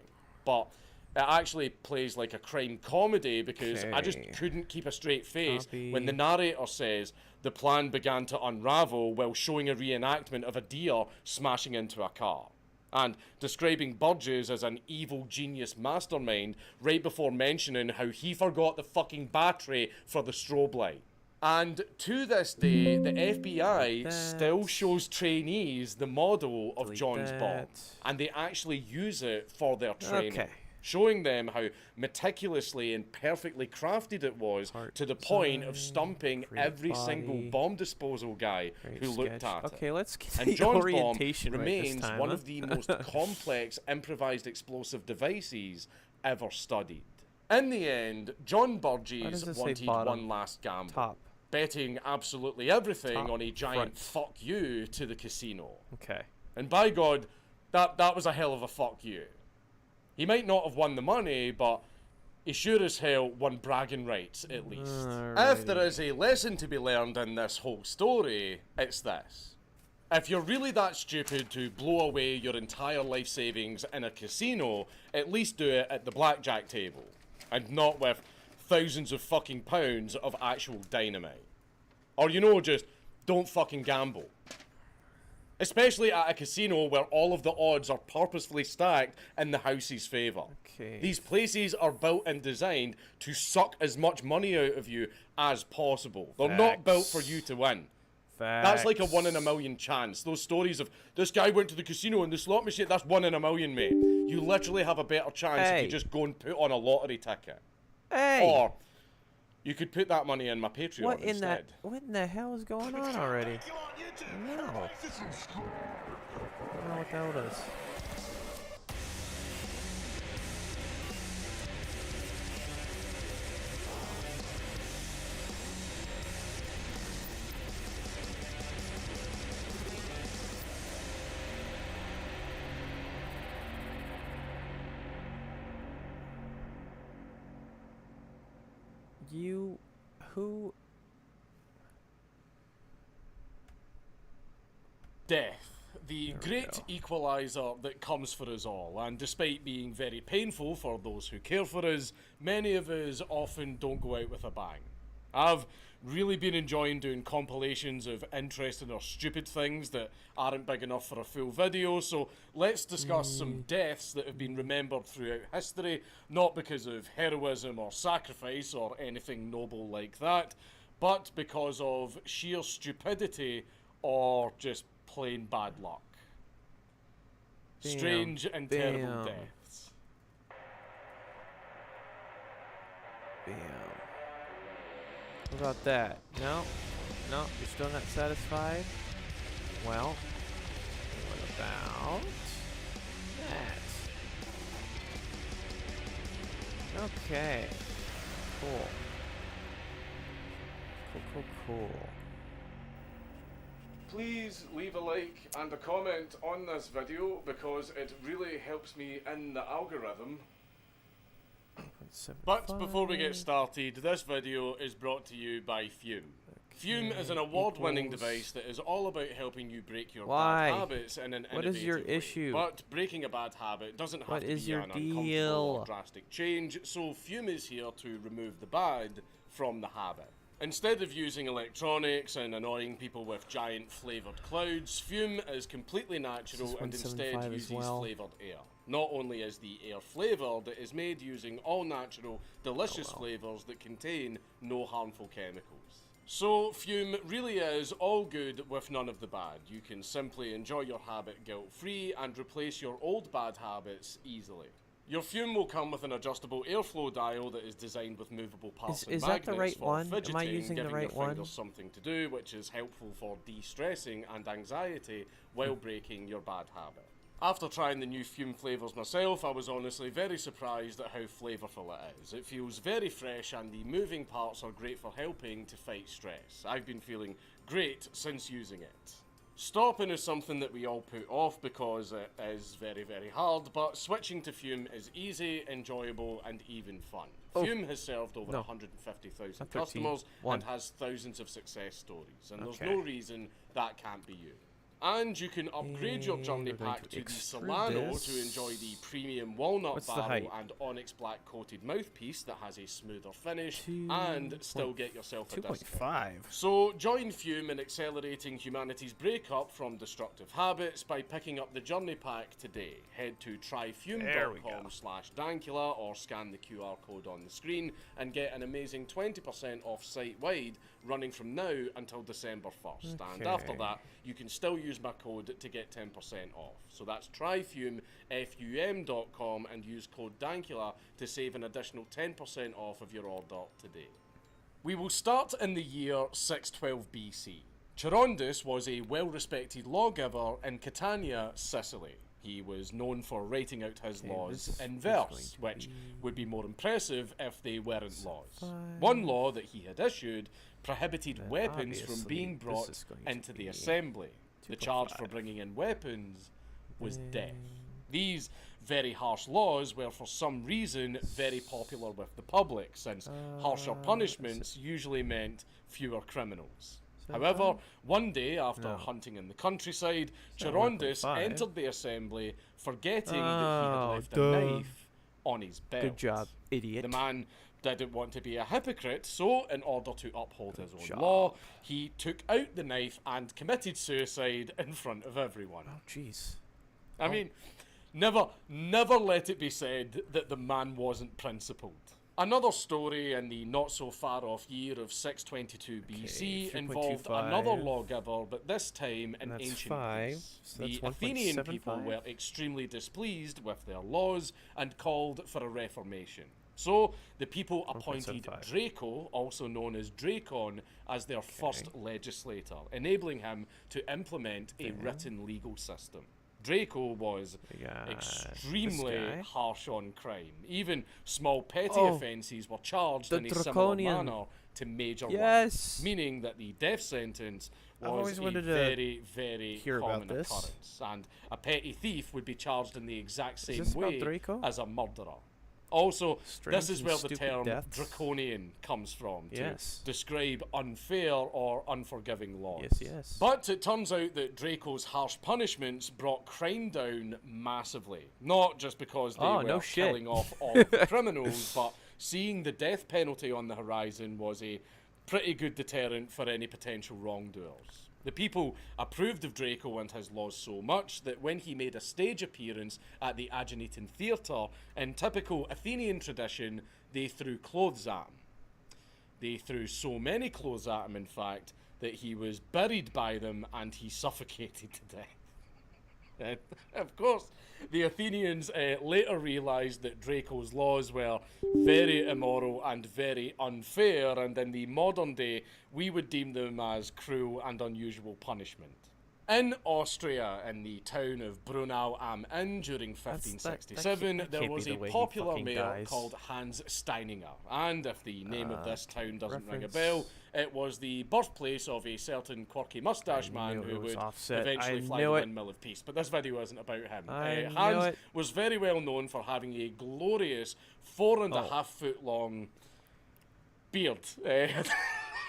But it actually plays like a crime comedy because I just couldn't keep a straight face when the narrator says the plan began to unravel while showing a reenactment of a deer smashing into a car. And describing Burgess as an evil genius mastermind right before mentioning how he forgot the fucking battery for the strobe light. And to this day, the FBI still shows trainees the model of John's bomb. And they actually use it for their training. showing them how meticulously and perfectly crafted it was to the point of stumping every single bomb disposal guy who looked at it. Okay, let's get And the John's bomb orientation right this remains time, one huh? of the most complex improvised explosive devices ever studied. In the end, John Burgess this say wanted bottom? one last gamble. Top. Betting absolutely everything Top, on a giant front. fuck you to the casino. Okay. And by God, that was a hell of a fuck you. He might not have won the money, but he sure as hell won bragging rights, at least. If there is a lesson to be learned in this whole story, it's this. If you're really that stupid to blow away your entire life savings in a casino, at least do it at the blackjack table, and not with thousands of fucking pounds of actual dynamite. Or, you know, just don't fucking gamble. Especially at a casino where all of the odds are purposefully stacked in the house's favour. Okay. These places are built and designed to suck as much money out of you as possible. They're not built for you to win. That's like a 1 in a million chance. Those stories of this guy went to the casino and the slot machine, that's 1 in a million, mate. You literally have a better chance if you just go and put on a lottery ticket. Hey! Or you could put that money in my Patreon What in instead. what in the hell is going on already? No. I don't know what the hell it is. Who? Death, the great equalizer that comes for us all, and despite being very painful for those who care for us, many of us often don't go out with a bang. I've really been enjoying doing compilations of interesting or stupid things that aren't big enough for a full video, so let's discuss some deaths that have been remembered throughout history, not because of heroism or sacrifice or anything noble like that, but because of sheer stupidity or just plain bad luck. Strange and terrible deaths. Bam. What about that? No? No, you're still not satisfied? Well, what about that? Okay. Cool. Cool. Please leave a like and a comment on this video because it really helps me in the algorithm. But before we get started, this video is brought to you by Fume. Fume is an award-winning device that is all about helping you break your bad habits in an What is your innovative way. issue? But breaking a bad habit doesn't have What to is be your an uncomfortable deal? or drastic change, so Fume is here to remove the bad from the habit. Instead of using electronics and annoying people with giant flavoured clouds, Fume is completely natural and instead 175 as uses well. flavoured air. Not only is the air flavoured, it is made using all natural, delicious flavours that contain no harmful chemicals. So, Fume really is all good with none of the bad. You can simply enjoy your habit guilt-free and replace your old bad habits easily. Your Fume will come with an adjustable airflow dial that is designed with movable parts and Is that magnets the right for one? fidgeting, Am I using the giving right your one? fingers something to do, which is helpful for de-stressing and anxiety while breaking your bad habit. After trying the new Fume flavours myself, I was honestly very surprised at how flavourful it is. It feels very fresh and the moving parts are great for helping to fight stress. I've been feeling great since using it. Stopping is something that we all put off because it is very, very hard, but switching to Fume is easy, enjoyable, and even fun. Fume has served over 150,000 customers and has thousands of success stories, and there's no reason that can't be you. And you can upgrade your journey pack to the Solano to enjoy the premium walnut barrel and onyx black coated mouthpiece that has a smoother finish and still get yourself a discount. 2.5. So join Fume in accelerating humanity's breakup from destructive habits by picking up the journey pack today. Head to tryfume.com/Dankula or scan the QR code on the screen and get an amazing 20% off site-wide running from now until December 1st. And after that, you can still use use my code to get 10% off. So that's tryfum.com and use code Dankula to save an additional 10% off of your order today. We will start in the year 612 BC. Charondas was a well-respected lawgiver in Catania, Sicily. He was known for writing out his laws in verse, which would be more impressive if they weren't laws. One law that he had issued prohibited weapons from being brought into the assembly. The charge for bringing in weapons was death. These very harsh laws were for some reason very popular with the public, since harsher punishments usually meant fewer criminals. However, one day after hunting in the countryside, Charondas entered the assembly, forgetting that he had left a knife on his belt. Good job, idiot. The man didn't want to be a hypocrite, so in order to uphold his own law, he took out the knife and committed suicide in front of everyone. Oh, jeez. I mean, never let it be said that the man wasn't principled. Another story in the not-so-far-off year of 622 BC involved another lawgiver, but this time in ancient Greece. So the Athenian people were extremely displeased with their laws and called for a reformation. So the people appointed Draco, also known as Dracon, as their first legislator, enabling him to implement a written legal system. Draco was extremely harsh on crime. Even small petty offences were charged in a similar manner to major ones, meaning that the death sentence was a very, very common occurrence. And a petty thief would be charged in the exact same way as a murderer. Also, this is where the term draconian comes from, to describe unfair or unforgiving laws. But it turns out that Draco's harsh punishments brought crime down massively. Not just because they were killing off all of the criminals, but seeing the death penalty on the horizon was a pretty good deterrent for any potential wrongdoers. The people approved of Draco and his laws so much that when he made a stage appearance at the Aeginetan Theatre, in typical Athenian tradition, they threw clothes at him. They threw so many clothes at him, in fact, that he was buried by them and he suffocated to death. Of course, the Athenians later realised that Draco's laws were very immoral and very unfair, and in the modern day, we would deem them as cruel and unusual punishment. In Austria, in the town of Brunau am Inn during 1567, there was a popular mayor called Hans Steininger, and if the name of this town doesn't ring a bell, it was the birthplace of a certain quirky moustache man who would eventually fly the windmill of peace. But this video isn't about him. Hans was very well known for having a glorious 4.5 foot long beard.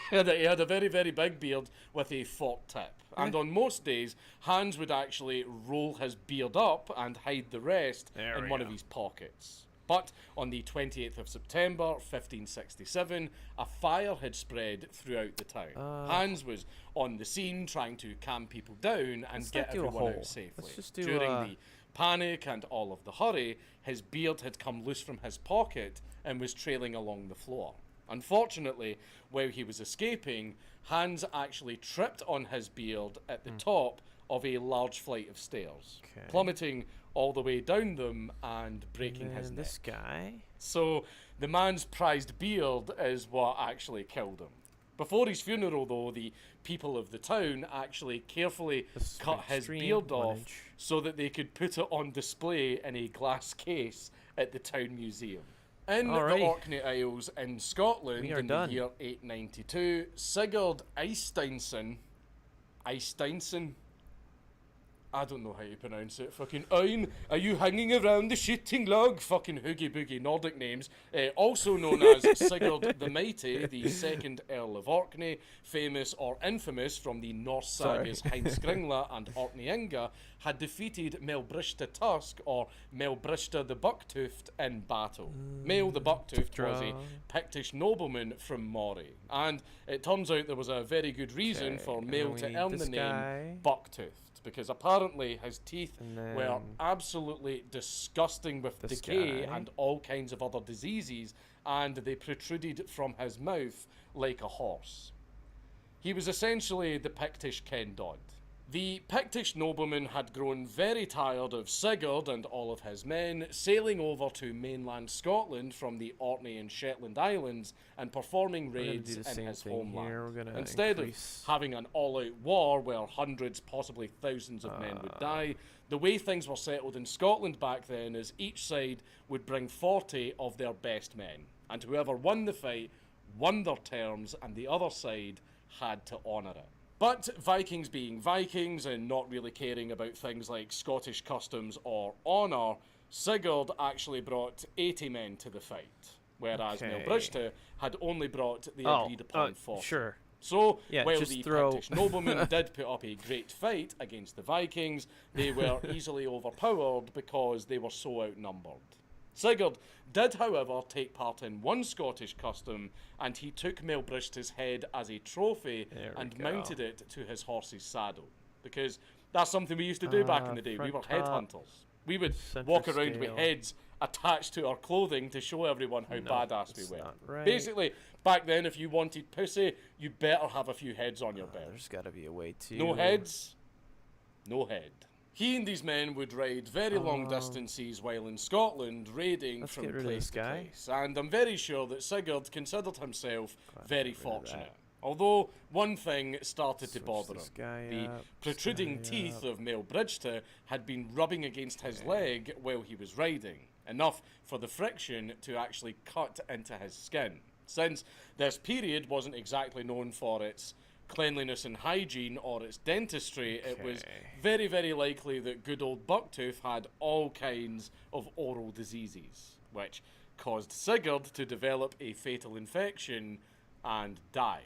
He had a very, very big beard with a forked tip. And on most days, Hans would actually roll his beard up and hide the rest in one of his pockets. But on the 28th of September, 1567, a fire had spread throughout the town. Hans was on the scene trying to calm people down and get everyone out safely. During the panic and all of the hurry, his beard had come loose from his pocket and was trailing along the floor. Unfortunately, while he was escaping, Hans actually tripped on his beard at the top of a large flight of stairs, plummeting all the way down them and breaking his neck. So the man's prized beard is what actually killed him. Before his funeral, though, the people of the town actually carefully cut his beard off so that they could put it on display in a glass case at the town museum. In the Orkney Isles in Scotland in the year 892, Sigurd Eysteinsson, I don't know how you pronounce it, fucking Oin, are you hanging around the shitting log? Fucking hoogie boogie Nordic names. Also known as Sigurd the Mighty, the second Earl of Orkney, famous or infamous from the Norse sagas Heimskringla and Orkney Inga, had defeated Melbrishta Tusk, or Melbrishta the Bucktoothed, in battle. Mel the Bucktoothed was a Pictish nobleman from Moray, and it turns out there was a very good reason for Mel to earn the name Bucktoothed, because apparently his teeth were absolutely disgusting with decay and all kinds of other diseases, and they protruded from his mouth like a horse. He was essentially the Pictish Ken Dodd. The Pictish nobleman had grown very tired of Sigurd and all of his men sailing over to mainland Scotland from the Orkney and Shetland Islands and performing raids in his homeland. Instead of having an all-out war where hundreds, possibly thousands of men would die, the way things were settled in Scotland back then is each side would bring 40 of their best men, and whoever won the fight won their terms and the other side had to honour it. But Vikings being Vikings and not really caring about things like Scottish customs or honour, Sigurd actually brought 80 men to the fight, whereas Maelbrigte had only brought the agreed upon 40. Sure. So, while the Pictish noblemen did put up a great fight against the Vikings, they were easily overpowered because they were so outnumbered. Sigurd did, however, take part in one Scottish custom, and he took Maelbrigte's head as a trophy and mounted it to his horse's saddle. Because that's something we used to do back in the day. We were headhunters. We would walk around with heads attached to our clothing to show everyone how badass we were. Basically, back then, if you wanted pussy, you better have a few heads on your belt. There's got to be a way to... No heads, no head. He and these men would ride very long distances while in Scotland, raiding from place to place. And I'm very sure that Sigurd considered himself very fortunate. Although one thing started to bother him. The protruding teeth of Maelbrigte had been rubbing against his leg while he was riding, enough for the friction to actually cut into his skin. Since this period wasn't exactly known for its cleanliness and hygiene or its dentistry, it was very, very likely that good old Bucktooth had all kinds of oral diseases, which caused Sigurd to develop a fatal infection and die.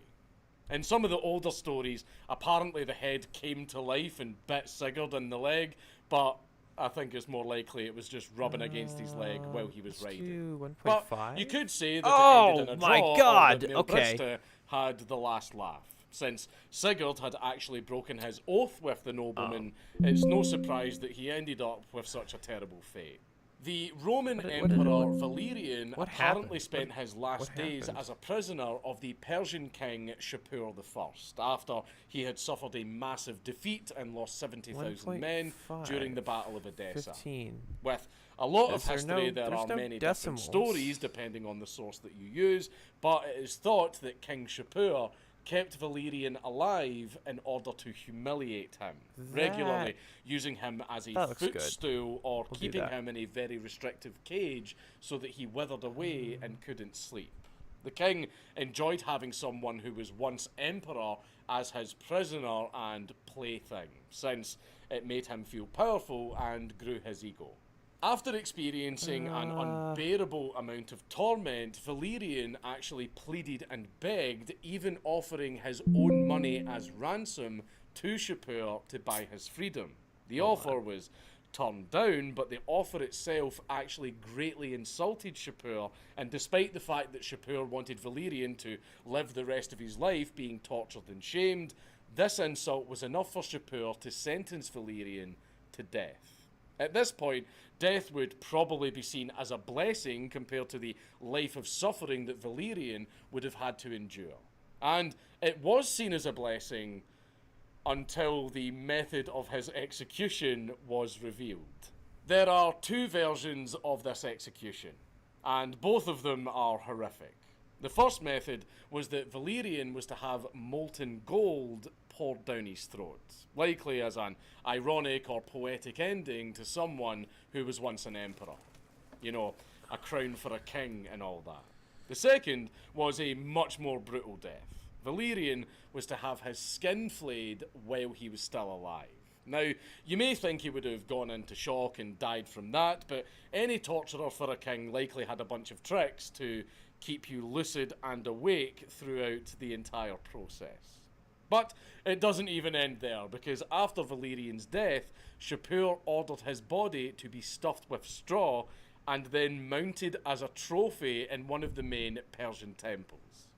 In some of the older stories, apparently the head came to life and bit Sigurd in the leg, but I think it's more likely it was just rubbing against his leg while he was riding. But you could say that it ended in a draw, or that Maelbrigte had the last laugh. Since Sigurd had actually broken his oath with the nobleman, it's no surprise that he ended up with such a terrible fate. The Roman Emperor Valerian apparently spent his last days as a prisoner of the Persian king Shapur I, after he had suffered a massive defeat and lost 70,000 men during the Battle of Edessa. With a lot of history, there are many different stories depending on the source that you use, but it is thought that King Shapur kept Valerian alive in order to humiliate him, regularly using him as a footstool or keeping him in a very restrictive cage so that he withered away and couldn't sleep. The king enjoyed having someone who was once emperor as his prisoner and plaything, since it made him feel powerful and grew his ego. After experiencing an unbearable amount of torment, Valerian actually pleaded and begged, even offering his own money as ransom to Shapur to buy his freedom. The offer was turned down, but the offer itself actually greatly insulted Shapur, and despite the fact that Shapur wanted Valerian to live the rest of his life being tortured and shamed, this insult was enough for Shapur to sentence Valerian to death. At this point, death would probably be seen as a blessing compared to the life of suffering that Valerian would have had to endure. And it was seen as a blessing until the method of his execution was revealed. There are two versions of this execution, and both of them are horrific. The first method was that Valerian was to have molten gold poured down his throat, likely as an ironic or poetic ending to someone who was once an emperor. You know, a crown for a king and all that. The second was a much more brutal death. Valerian was to have his skin flayed while he was still alive. Now, you may think he would have gone into shock and died from that, but any torturer for a king likely had a bunch of tricks to keep you lucid and awake throughout the entire process. But it doesn't even end there, because after Valerian's death, Shapur ordered his body to be stuffed with straw and then mounted as a trophy in one of the main Persian temples,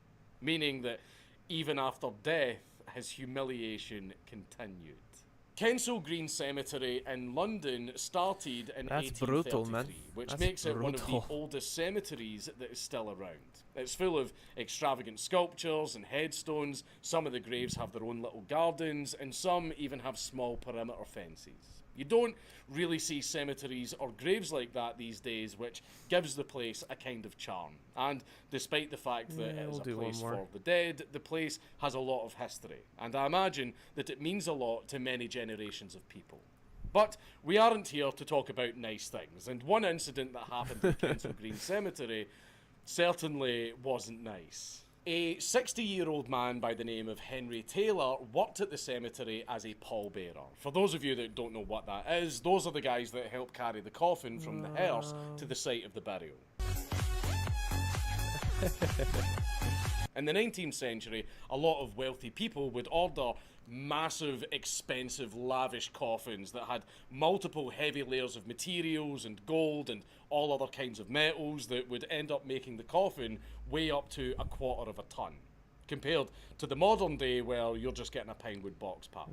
meaning that even after death, his humiliation continued. Kensal Green Cemetery in London started in That's 1833, brutal, man. which That's makes it one of the brutal. oldest cemeteries that is still around. It's full of extravagant sculptures and headstones. Some of the graves have their own little gardens, and some even have small perimeter fences. You don't really see cemeteries or graves like that these days, which gives the place a kind of charm. And despite the fact that it is a place for the dead, the place has a lot of history, and I imagine that it means a lot to many generations of people. But we aren't here to talk about nice things, and one incident that happened at Kensal Green Cemetery certainly wasn't nice. A 60-year-old man by the name of Henry Taylor worked at the cemetery as a pallbearer. For those of you that don't know what that is, those are the guys that help carry the coffin from the hearse to the site of the burial. In the 19th century, a lot of wealthy people would order massive, expensive, lavish coffins that had multiple heavy layers of materials and gold and all other kinds of metals that would end up making the coffin weigh up to 1/4 of a ton, compared to the modern day where you're just getting a pine wood box, pal.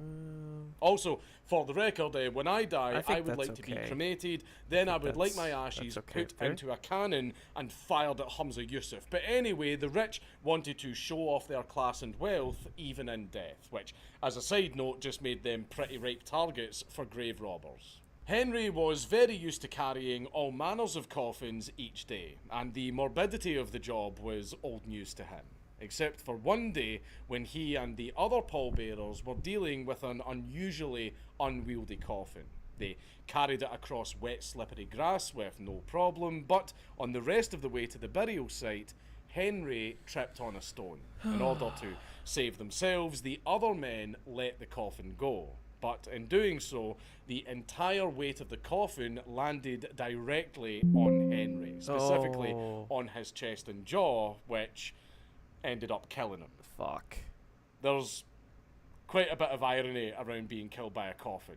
Also, for the record, when I die, I would like to be cremated, then I would like my ashes put into a cannon and fired at Hamza Yusuf. But anyway, the rich wanted to show off their class and wealth even in death, which, as a side note, just made them pretty ripe targets for grave robbers. Henry was very used to carrying all manners of coffins each day, and the morbidity of the job was old news to him. Except for one day when he and the other pallbearers were dealing with an unusually unwieldy coffin. They carried it across wet, slippery grass with no problem, but on the rest of the way to the burial site, Henry tripped on a stone. In order to save themselves, the other men let the coffin go. But in doing so, the entire weight of the coffin landed directly on Henry, specifically on his chest and jaw, which ended up killing him. Fuck. There's quite a bit of irony around being killed by a coffin.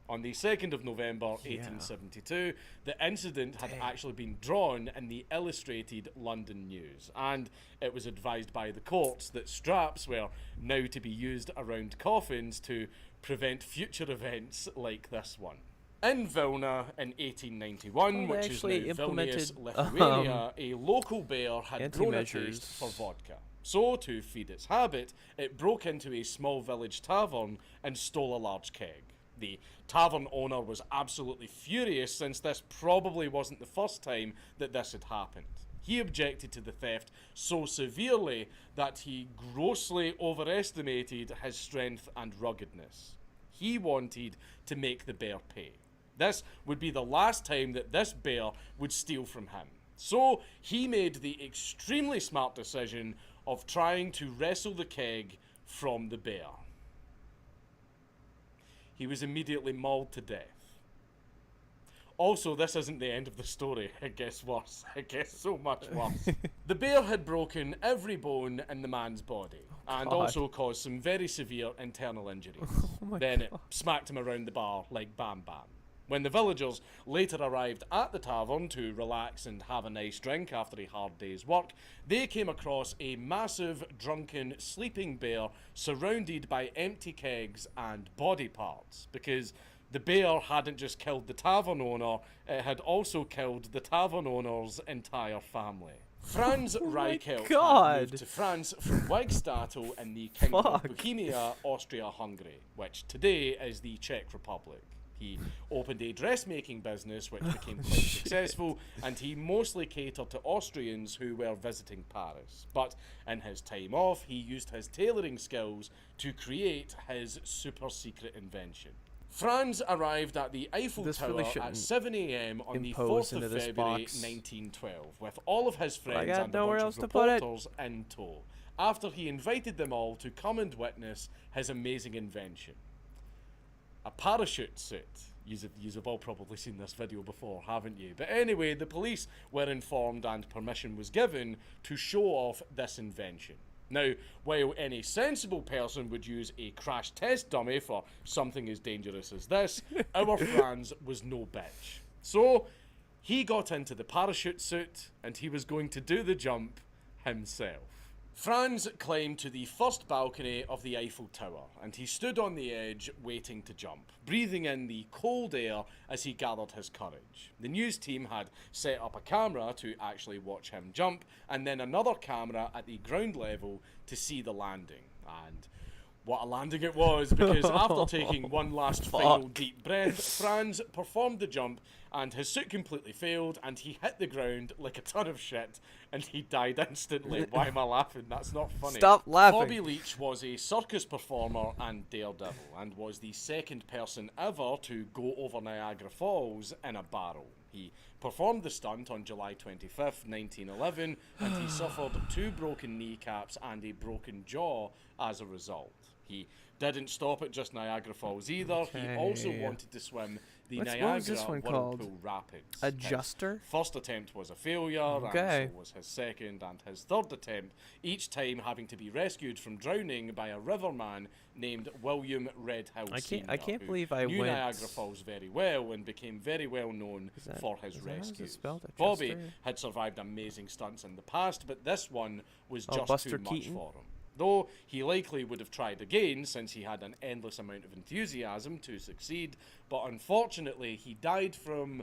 On the 2nd of November 1872, the incident had actually been drawn in the Illustrated London News, and it was advised by the courts that straps were now to be used around coffins to prevent future events like this one. In Vilna in 1891, which is now Vilnius, Lithuania, a local bear had grown a taste for vodka. So, to feed its habit, it broke into a small village tavern and stole a large keg. The tavern owner was absolutely furious, since this probably wasn't the first time that this had happened. He objected to the theft so severely that he grossly overestimated his strength and ruggedness. He wanted to make the bear pay. This would be the last time that this bear would steal from him. So he made the extremely smart decision of trying to wrestle the keg from the bear. He was immediately mauled to death. Also, this isn't the end of the story. It gets worse. It gets so much worse. The bear had broken every bone in the man's body, and also caused some very severe internal injuries. Then it smacked him around the bar like bam bam. When the villagers later arrived at the tavern to relax and have a nice drink after a hard day's work, they came across a massive, drunken, sleeping bear surrounded by empty kegs and body parts, because the bear hadn't just killed the tavern owner, it had also killed the tavern owner's entire family. Franz Reichelt had moved to France from Wigstato in the Kingdom of Bohemia, Austria-Hungary, which today is the Czech Republic. He opened a dressmaking business which became quite successful, and he mostly catered to Austrians who were visiting Paris. But in his time off, he used his tailoring skills to create his super secret invention. Franz arrived at the Eiffel Tower at 7 a.m. on the 4th of February 1912, with all of his friends and a bunch of reporters in tow, after he invited them all to come and witness his amazing invention. A parachute suit. You've all probably seen this video before, haven't you? But anyway, the police were informed and permission was given to show off this invention. Now, while any sensible person would use a crash test dummy for something as dangerous as this, our Franz was no bitch. So, he got into the parachute suit and he was going to do the jump himself. Franz climbed to the first balcony of the Eiffel Tower, and he stood on the edge waiting to jump, breathing in the cold air as he gathered his courage. The news team had set up a camera to actually watch him jump, and then another camera at the ground level to see the landing. And what a landing it was, because after taking one last final deep breath, Franz performed the jump, and his suit completely failed, and he hit the ground like a ton of shit, and he died instantly. Why am I laughing? That's not funny. Stop laughing. Bobby Leach was a circus performer and daredevil, and was the second person ever to go over Niagara Falls in a barrel. He performed the stunt on July 25th, 1911, and he suffered 2 broken kneecaps and a broken jaw as a result. He didn't stop at just Niagara Falls either. He also wanted to swim the Niagara Whirlpool Rapids. Adjuster? His first attempt was a failure, and so was his second and his third attempt, each time having to be rescued from drowning by a riverman named William Redhill Sr., I can't who believe I knew went... Niagara Falls very well and became very well known for his rescues. Bobby Adjuster? had survived amazing stunts in the past, but this one was just Buster too much Keaton? for him. Though he likely would have tried again since he had an endless amount of enthusiasm to succeed, but unfortunately he died from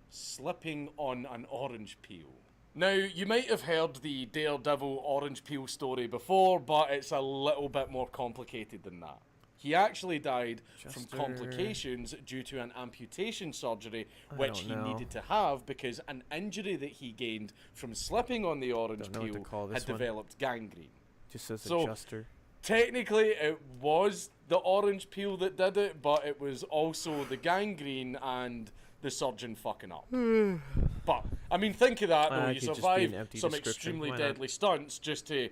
slipping on an orange peel. Now, you might have heard the Daredevil orange peel story before, but it's a little bit more complicated than that. He actually died from complications due to an amputation surgery which he needed to have because an injury that he gained from slipping on the orange peel had developed gangrene. Just says so, adjuster. Technically, it was the orange peel that did it, but it was also the gangrene and the surgeon fucking up. But, I mean, think of that, though. You survive some extremely deadly stunts just to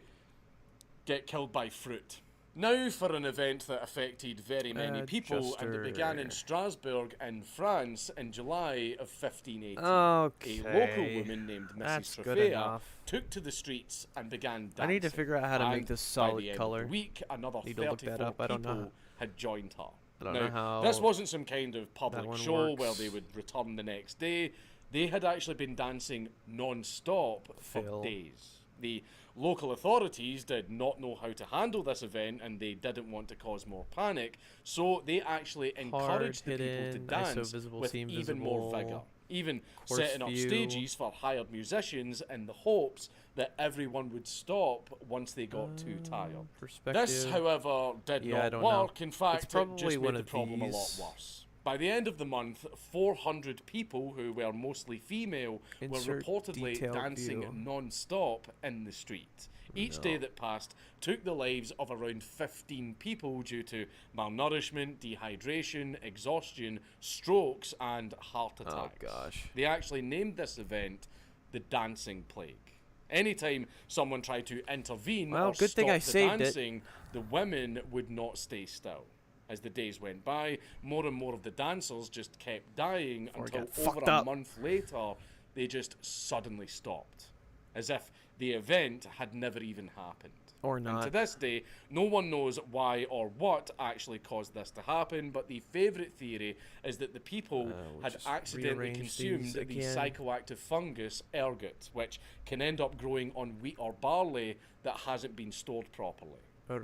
get killed by fruit. Now for an event that affected very many people, and it began in Strasbourg in France in July of 1580. Okay. A local woman named Mrs. Trofea took to the streets and began dancing. I need to figure out how to make this solid by the end color. Of the week, another Need to look that 34 up. I don't know. people had joined her. I don't know how this wasn't some kind of public show works. where they would return the next day. They had actually been dancing non-stop for days. The local authorities did not know how to handle this event, and they didn't want to cause more panic, so they actually encouraged the people to dance with even more vigour, even setting up stages for hired musicians in the hopes that everyone would stop once they got too tired. This, however, did not work. In fact, it just made the problem a lot worse. By the end of the month, 400 people, who were mostly female, were reportedly dancing non-stop in the street. Each day that passed took the lives of around 15 people due to malnourishment, dehydration, exhaustion, strokes, and heart attacks. Oh, gosh. They actually named this event the Dancing Plague. Anytime someone tried to intervene or stop the dancing, the women would not stay still. As the days went by, more and more of the dancers just kept dying until over a month later, they just suddenly stopped. As if the event had never even happened. Or not. And to this day, no one knows why or what actually caused this to happen, but the favourite theory is that the people had accidentally consumed the psychoactive fungus ergot, which can end up growing on wheat or barley that hasn't been stored properly.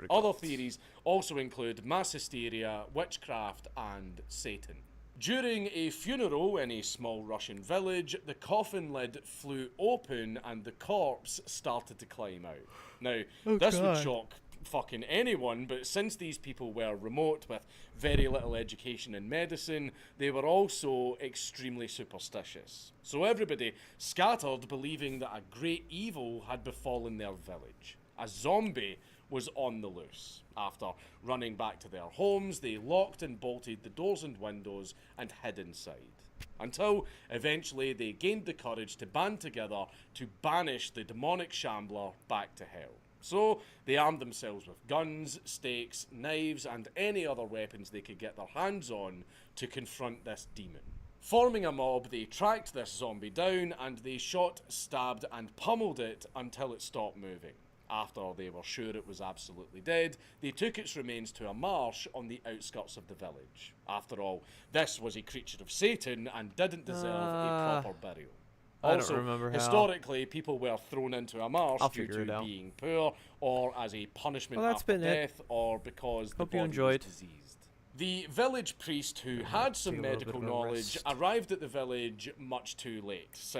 Other theories also include mass hysteria, witchcraft, and Satan. During a funeral in a small Russian village, the coffin lid flew open and the corpse started to climb out. Now, this would shock fucking anyone, but since these people were remote with very little education in medicine, they were also extremely superstitious. So everybody scattered, believing that a great evil had befallen their village. A zombie was on the loose. After running back to their homes, they locked and bolted the doors and windows and hid inside. Until eventually they gained the courage to band together to banish the demonic shambler back to hell. So they armed themselves with guns, stakes, knives, and any other weapons they could get their hands on to confront this demon. Forming a mob, they tracked this zombie down and they shot, stabbed, and pummeled it until it stopped moving. After they were sure it was absolutely dead, they took its remains to a marsh on the outskirts of the village. After all, this was a creature of Satan and didn't deserve a proper burial. I don't Also, remember how. historically, people were thrown into a marsh I'll due figure it to out. being poor, or as a punishment Well, that's after been it. death, or because the Hope you body enjoyed. was diseased. The village priest, who had some take a little bit medical of a knowledge, rest. arrived at the village much too late, since